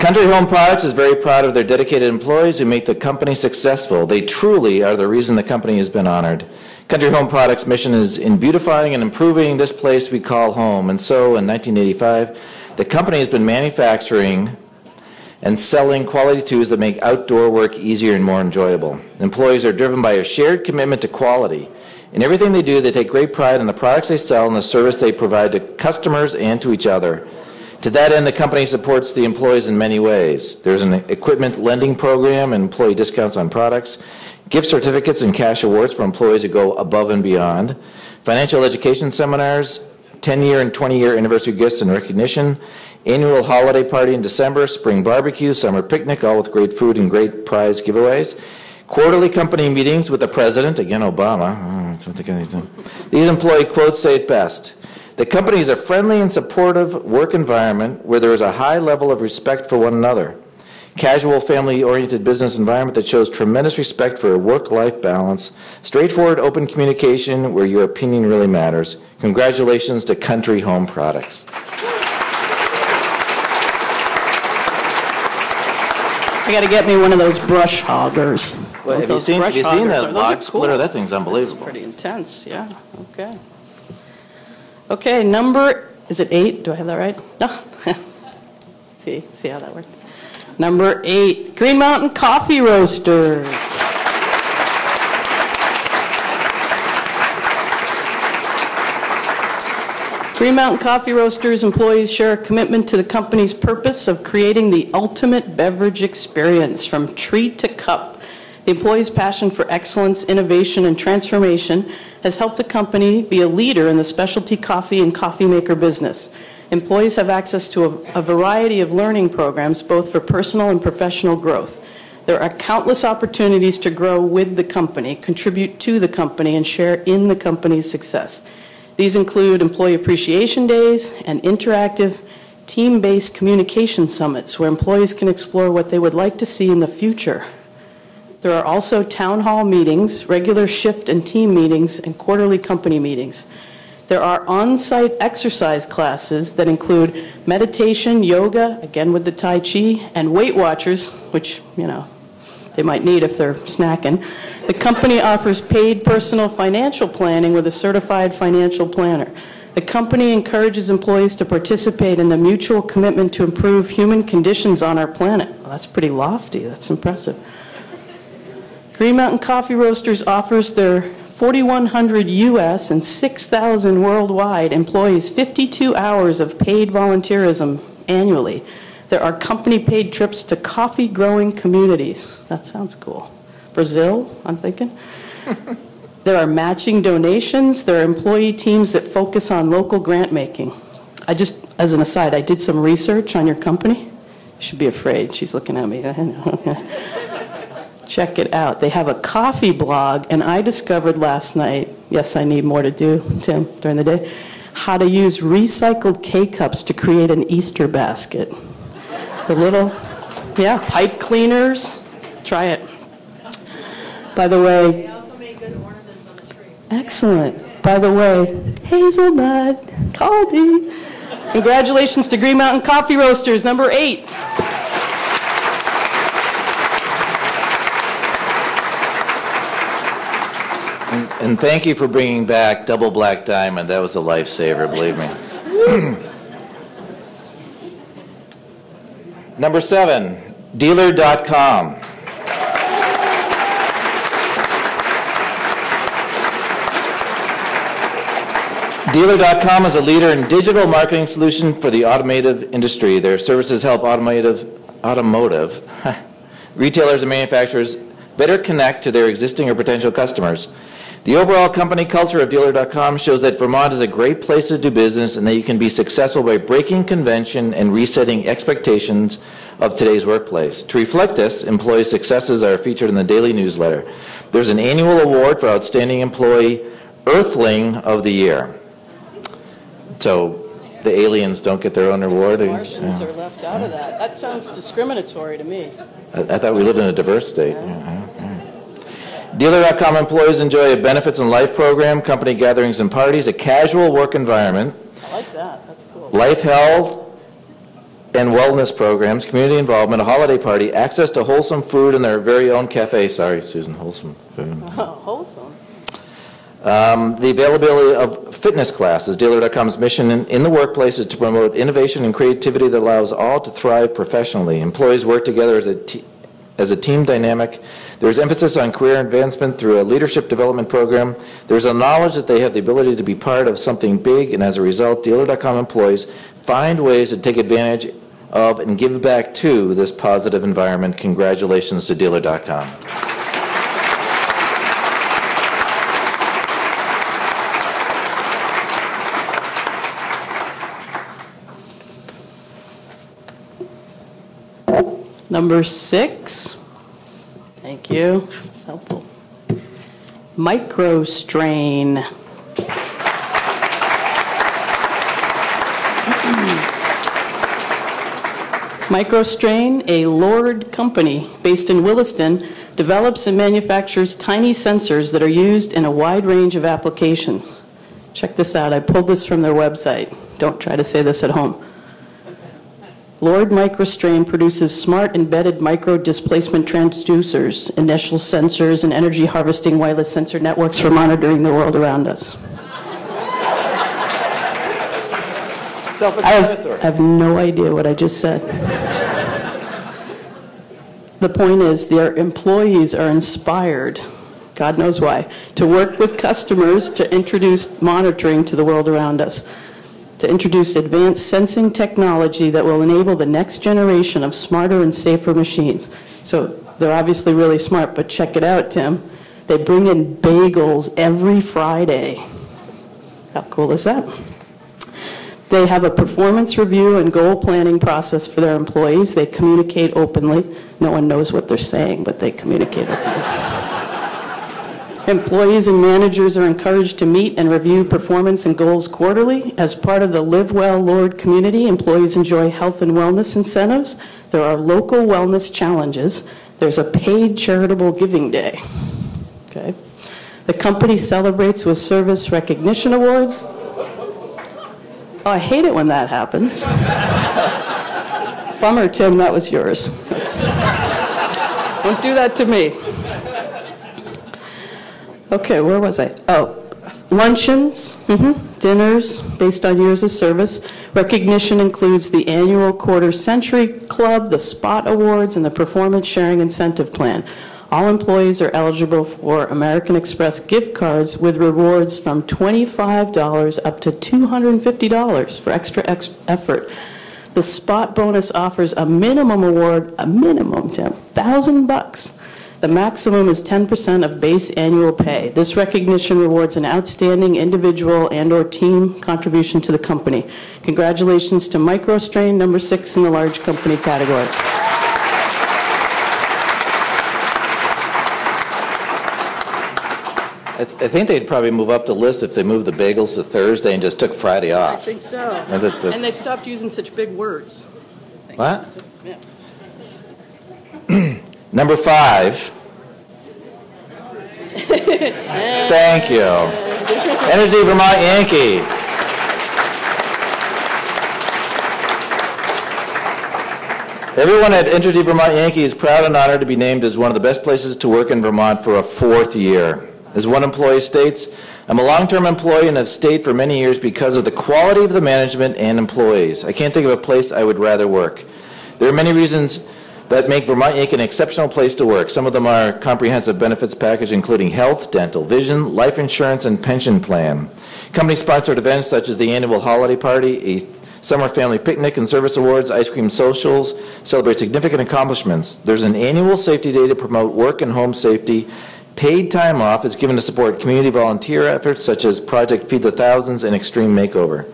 Speaker 11: Country Home Products is very proud of their dedicated employees who make the company successful. They truly are the reason the company has been honored. Country Home Products' mission is in beautifying and improving this place we call home. And so in 1985, the company has been manufacturing and selling quality tools that make outdoor work easier and more enjoyable. Employees are driven by a shared commitment to quality. In everything they do, they take great pride in the products they sell and the service they provide to customers and to each other. To that end, the company supports the employees in many ways. There's an equipment lending program and employee discounts on products, gift certificates and cash awards for employees who go above and beyond, financial education seminars, 10-year and 20-year anniversary gifts and recognition, annual holiday party in December, spring barbecue, summer picnic, all with great food and great prize giveaways, quarterly company meetings with the president, again Obama, that's what the guy's doing. These employee quotes say it best. The company is a friendly and supportive work environment where there is a high level of respect for one another. Casual, family-oriented business environment that shows tremendous respect for a work-life balance. Straightforward, open communication where your opinion really matters. Congratulations to Country Home Products.
Speaker 8: I got to get me one of those brush hoggers.
Speaker 11: Well, have you seen that log splitter? That thing's unbelievable.
Speaker 8: That's pretty intense, yeah. Okay. Okay, number, is it 8? Do I have that right? No. See how that works. Number 8, Green Mountain Coffee Roasters. Green Mountain Coffee Roasters employees share a commitment to the company's purpose of creating the ultimate beverage experience from tree to cup. The employees' passion for excellence, innovation, and transformation has helped the company be a leader in the specialty coffee and coffee maker business. Employees have access to a variety of learning programs, both for personal and professional growth. There are countless opportunities to grow with the company, contribute to the company, and share in the company's success. These include employee appreciation days and interactive, team-based communication summits where employees can explore what they would like to see in the future. There are also town hall meetings, regular shift and team meetings, and quarterly company meetings. There are on-site exercise classes that include meditation, yoga, again with the Tai Chi, and Weight Watchers, which, they might need if they're snacking. The company offers paid personal financial planning with a certified financial planner. The company encourages employees to participate in the mutual commitment to improve human conditions on our planet. Well, that's pretty lofty. That's impressive. Green Mountain Coffee Roasters offers their 4,100 U.S. and 6,000 worldwide employees 52 hours of paid volunteerism annually. There are company-paid trips to coffee-growing communities. That sounds cool. Brazil, I'm thinking. There are matching donations. There are employee teams that focus on local grant making. As an aside, I did some research on your company. You should be afraid. She's looking at me. Check it out. They have a coffee blog, and I discovered last night, yes, I need more to do, Tim, during the day, how to use recycled K-cups to create an Easter basket. The little, pipe cleaners. Try it. By the way, they also make good ornaments on the tree. Excellent. By the way, hazelnut, call me. Congratulations to Green Mountain Coffee Roasters, number 8.
Speaker 11: And thank you for bringing back Double Black Diamond. That was a lifesaver, believe me. Number 7, Dealer.com. Dealer.com is a leader in digital marketing solution for the automotive industry. Their services help automotive retailers and manufacturers better connect to their existing or potential customers. The overall company culture of Dealer.com shows that Vermont is a great place to do business and that you can be successful by breaking convention and resetting expectations of today's workplace. To reflect this, employee successes are featured in the daily newsletter. There's an annual award for Outstanding Employee Earthling of the Year. So the aliens don't get their own award?
Speaker 8: Martians are left out of that. That sounds discriminatory to me.
Speaker 11: I thought we lived in a diverse state. Dealer.com employees enjoy a benefits and life program, company gatherings and parties, a casual work environment.
Speaker 8: I like that. That's cool.
Speaker 11: Life, health, and wellness programs, community involvement, a holiday party, access to wholesome food in their very own cafe. Sorry, Susan, wholesome food.
Speaker 8: Oh, wholesome.
Speaker 11: The availability of fitness classes. Dealer.com's mission in the workplace is to promote innovation and creativity that allows all to thrive professionally. Employees work together as a team dynamic. There's emphasis on career advancement through a leadership development program. There's a knowledge that they have the ability to be part of something big, and as a result, Dealer.com employees find ways to take advantage of and give back to this positive environment. Congratulations to Dealer.com.
Speaker 8: Number 6. Thank you. That's helpful. MicroStrain. MicroStrain, a Lord company based in Williston, develops and manufactures tiny sensors that are used in a wide range of applications. Check this out. I pulled this from their website. Don't try to say this at home. Lord MicroStrain produces smart embedded micro displacement transducers, initial sensors, and energy harvesting wireless sensor networks for monitoring the world around us.
Speaker 9: Self-explanatory.
Speaker 8: I have no idea what I just said. The point is, their employees are inspired, God knows why, to work with customers to introduce monitoring to the world around us, to introduce advanced sensing technology that will enable the next generation of smarter and safer machines. So they're obviously really smart, but check it out, Tim. They bring in bagels every Friday. How cool is that? They have a performance review and goal planning process for their employees. They communicate openly. No one knows what they're saying, but they communicate openly. Employees and managers are encouraged to meet and review performance and goals quarterly. As part of the Live Well Lord community, employees enjoy health and wellness incentives. There are local wellness challenges. There's a paid charitable giving day. Okay. The company celebrates with service recognition awards. Oh, I hate it when that happens. Bummer, Tim, that was yours. Don't do that to me. Okay, where was I? Oh, luncheons, dinners based on years of service. Recognition includes the annual Quarter Century Club, the Spot Awards, and the Performance Sharing Incentive Plan. All employees are eligible for American Express gift cards with rewards from $25 up to $250 for extra effort. The Spot bonus offers a minimum award, Tim, $1,000. The maximum is 10% of base annual pay. This recognition rewards an outstanding individual and/or team contribution to the company. Congratulations to MicroStrain, number 6 in the large company category.
Speaker 11: I think they'd probably move up the list if they moved the bagels to Thursday and just took Friday off.
Speaker 8: I think so. And they stopped using such big words.
Speaker 11: What?
Speaker 8: Yeah.
Speaker 11: Number 5. Thank you. Energy Vermont Yankee. Everyone at Energy Vermont Yankee is proud and honored to be named as one of the best places to work in Vermont for a 4th year. As one employee states, I'm a long-term employee and have stayed for many years because of the quality of the management and employees. I can't think of a place I would rather work. There are many reasons that make Vermont Yankee an exceptional place to work. Some of them are comprehensive benefits package including health, dental, vision, life insurance, and pension plan. Company-sponsored events such as the annual holiday party, a summer family picnic and service awards, ice cream socials celebrate significant accomplishments. There's an annual safety day to promote work and home safety. Paid time off is given to support community volunteer efforts such as Project Feed the Thousands and Extreme Makeover.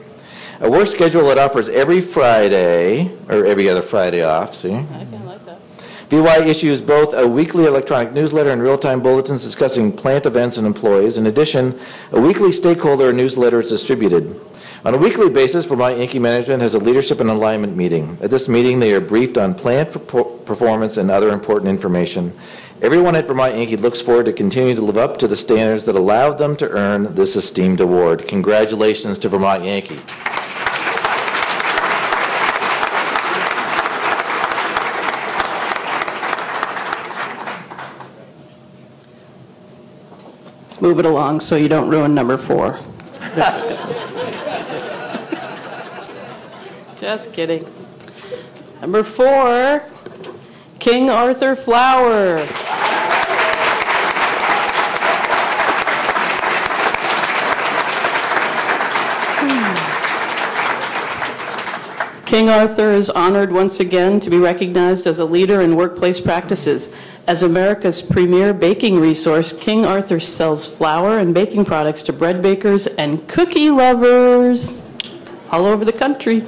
Speaker 11: A work schedule that offers every Friday, or every other Friday off, see?
Speaker 8: I kind of like that.
Speaker 11: VY issues both a weekly electronic newsletter and real-time bulletins discussing plant events and employees. In addition, a weekly stakeholder newsletter is distributed. On a weekly basis, Vermont Yankee management has a leadership and alignment meeting. At this meeting, they are briefed on plant performance and other important information. Everyone at Vermont Yankee looks forward to continuing to live up to the standards that allowed them to earn this esteemed award. Congratulations to Vermont Yankee.
Speaker 8: Move it along so you don't ruin number 4. Just kidding. Number 4, King Arthur Flour. King Arthur is honored once again to be recognized as a leader in workplace practices. As America's premier baking resource, King Arthur sells flour and baking products to bread bakers and cookie lovers all over the country.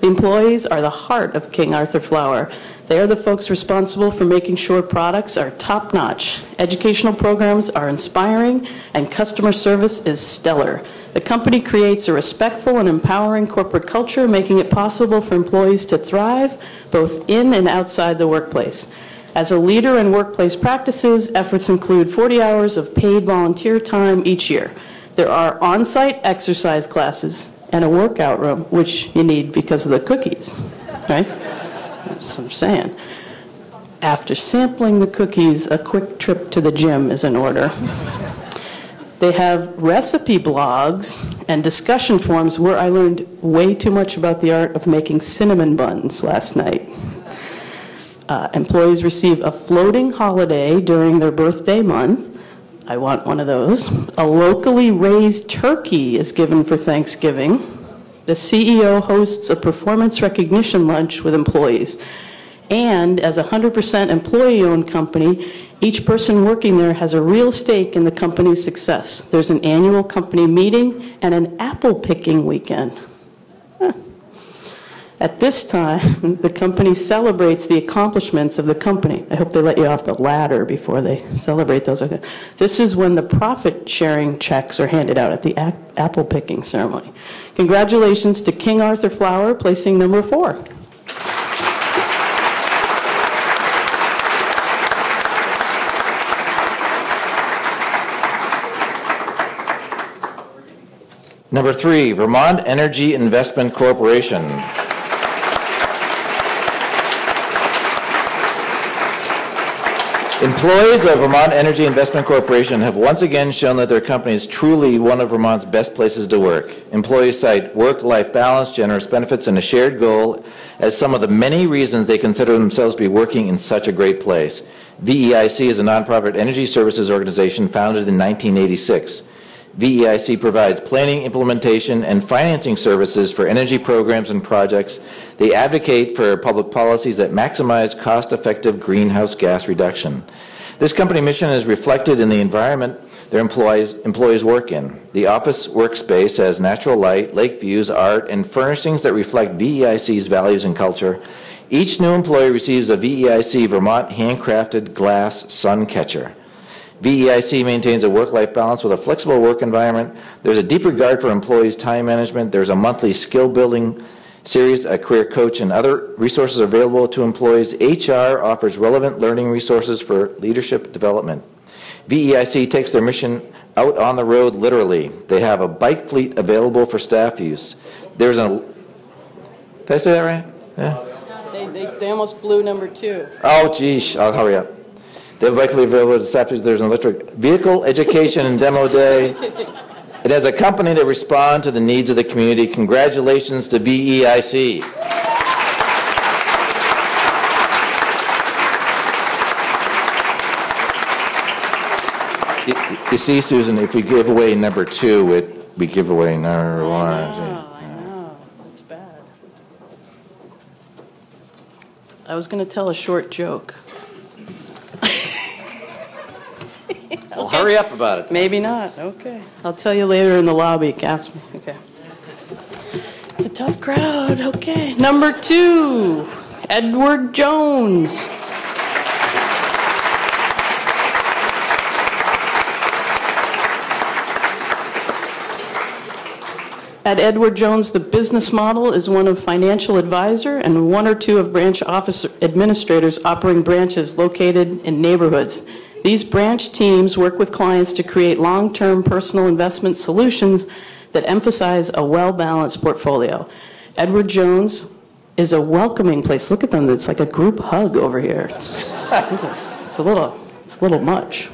Speaker 8: The employees are the heart of King Arthur Flour. They're the folks responsible for making sure products are top-notch, educational programs are inspiring, and customer service is stellar. The company creates a respectful and empowering corporate culture, making it possible for employees to thrive both in and outside the workplace. As a leader in workplace practices, efforts include 40 hours of paid volunteer time each year. There are on-site exercise classes and a workout room, which you need because of the cookies, right? That's what I'm saying. After sampling the cookies, a quick trip to the gym is in order. They have recipe blogs and discussion forums where I learned way too much about the art of making cinnamon buns last night. Employees receive a floating holiday during their birthday month. I want one of those. A locally raised turkey is given for Thanksgiving. The CEO hosts a performance recognition lunch with employees. And as a 100% employee-owned company, each person working there has a real stake in the company's success. There's an annual company meeting and an apple picking weekend. At this time, the company celebrates the accomplishments of the company. I hope they let you off the ladder before they celebrate those. This is when the profit-sharing checks are handed out at the apple picking ceremony. Congratulations to King Arthur Flour, placing number 4.
Speaker 11: Number 3, Vermont Energy Investment Corporation. Employees of Vermont Energy Investment Corporation have once again shown that their company is truly one of Vermont's best places to work. Employees cite work-life balance, generous benefits, and a shared goal as some of the many reasons they consider themselves to be working in such a great place. VEIC is a nonprofit energy services organization founded in 1986. VEIC provides planning, implementation, and financing services for energy programs and projects. They advocate for public policies that maximize cost-effective greenhouse gas reduction. This company mission is reflected in the environment their employees work in. The office workspace has natural light, lake views, art, and furnishings that reflect VEIC's values and culture. Each new employee receives a VEIC Vermont handcrafted glass sun catcher. VEIC maintains a work-life balance with a flexible work environment. There's a deep regard for employees' time management. There's a monthly skill-building series, a career coach, and other resources available to employees. HR offers relevant learning resources for leadership development. VEIC takes their mission out on the road literally. They have a bike fleet available for staff use. There's a... Did I say that right? Yeah.
Speaker 8: They almost blew number 2.
Speaker 11: Oh, geez. I'll hurry up. They have a bike fleet available to staff. There's an electric vehicle education and demo day. It has a company that responds to the needs of the community. Congratulations to VEIC. You see, Susan, if we give away number 2, we give away number 1.
Speaker 8: I know. That's bad. I was going to tell a short joke.
Speaker 11: Well, hurry up about it.
Speaker 8: Maybe not. Okay. I'll tell you later in the lobby. Ask me. Okay. It's a tough crowd. Okay. Number 2, Edward Jones. At Edward Jones, the business model is one of financial advisor and 1 or 2 of branch office administrators operating branches located in neighborhoods. These branch teams work with clients to create long-term personal investment solutions that emphasize a well-balanced portfolio. Edward Jones is a welcoming place. Look at them. It's like a group hug over here. It's a little much.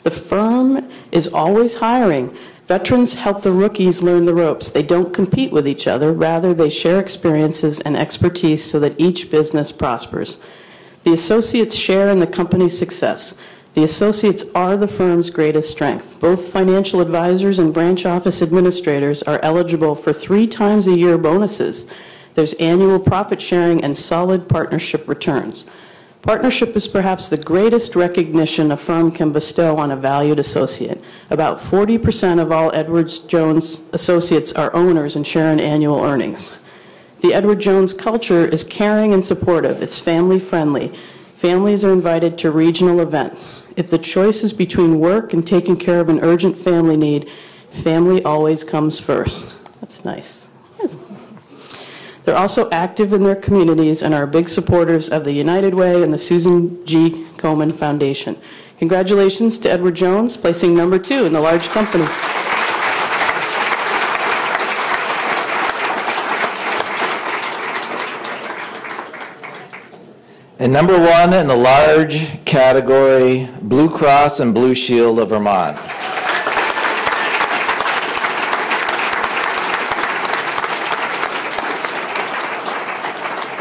Speaker 8: The firm is always hiring. Veterans help the rookies learn the ropes. They don't compete with each other. Rather, they share experiences and expertise so that each business prospers. The associates share in the company's success. The associates are the firm's greatest strength. Both financial advisors and branch office administrators are eligible for 3 times a year bonuses. There's annual profit sharing and solid partnership returns. Partnership is perhaps the greatest recognition a firm can bestow on a valued associate. About 40% of all Edwards Jones associates are owners and share in annual earnings. The Edward Jones culture is caring and supportive. It's family-friendly. Families are invited to regional events. If the choice is between work and taking care of an urgent family need, family always comes first. That's nice. They're also active in their communities and are big supporters of the United Way and the Susan G. Komen Foundation. Congratulations to Edward Jones, placing number 2 in the large company.
Speaker 11: And number 1 in the large category, Blue Cross and Blue Shield of Vermont.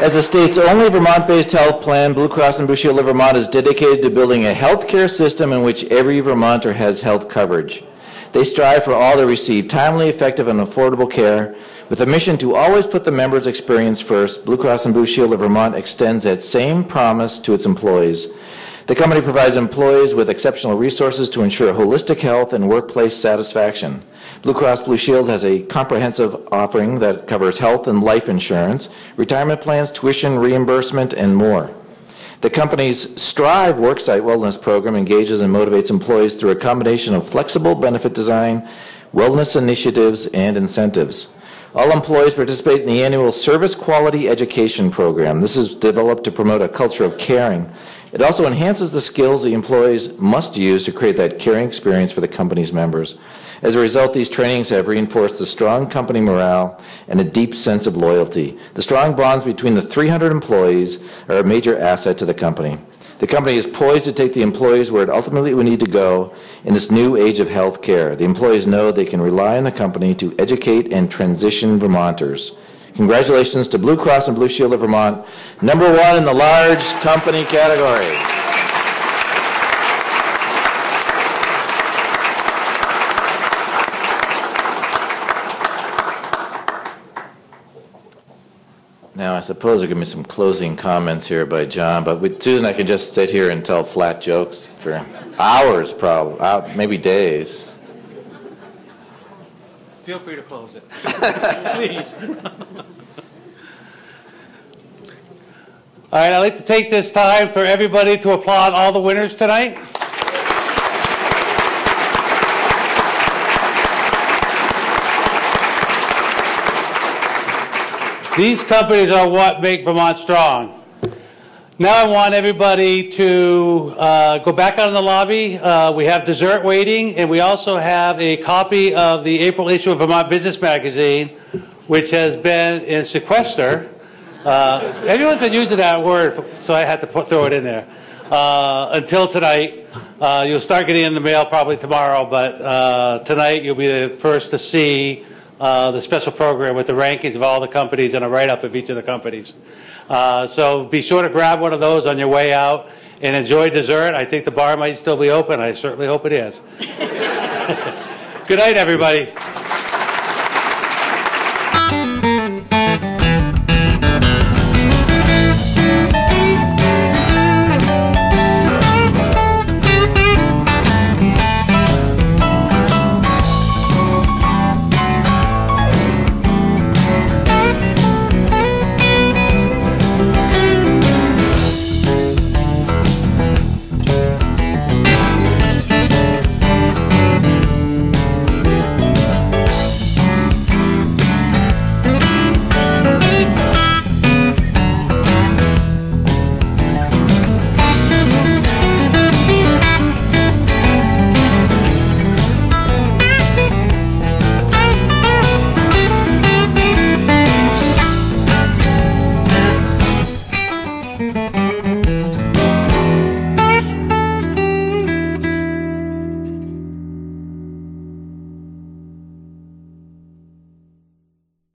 Speaker 11: As the state's only Vermont-based health plan, Blue Cross and Blue Shield of Vermont is dedicated to building a health care system in which every Vermonter has health coverage. They strive for all to receive timely, effective, and affordable care. With a mission to always put the member's experience first, Blue Cross and Blue Shield of Vermont extends that same promise to its employees. The company provides employees with exceptional resources to ensure holistic health and workplace satisfaction. Blue Cross Blue Shield has a comprehensive offering that covers health and life insurance, retirement plans, tuition reimbursement, and more. The company's Strive Worksite Wellness program engages and motivates employees through a combination of flexible benefit design, wellness initiatives, and incentives. All employees participate in the annual Service Quality Education program. This is developed to promote a culture of caring. It also enhances the skills the employees must use to create that caring experience for the company's members. As a result, these trainings have reinforced the strong company morale and a deep sense of loyalty. The strong bonds between the 300 employees are a major asset to the company. The company is poised to take the employees where it ultimately will need to go in this new age of health care. The employees know they can rely on the company to educate and transition Vermonters. Congratulations to Blue Cross and Blue Shield of Vermont, number 1 in the large company category. Now, I suppose there are going to be some closing comments here by John, but with Susan, I can just sit here and tell flat jokes for hours, probably, maybe days.
Speaker 1: Feel free to close it. Please. All right, I'd like to take this time for everybody to applaud all the winners tonight. These companies are what make Vermont strong. Now I want everybody to go back out in the lobby. We have dessert waiting, and we also have a copy of the April issue of Vermont Business Magazine, which has been in sequester. Everyone's been using that word, so I had to throw it in there. Until tonight. You'll start getting in the mail probably tomorrow, but tonight you'll be the first to see the special program with the rankings of all the companies and a write-up of each of the companies. So be sure to grab one of those on your way out and enjoy dessert. I think the bar might still be open. I certainly hope it is. Good night, everybody.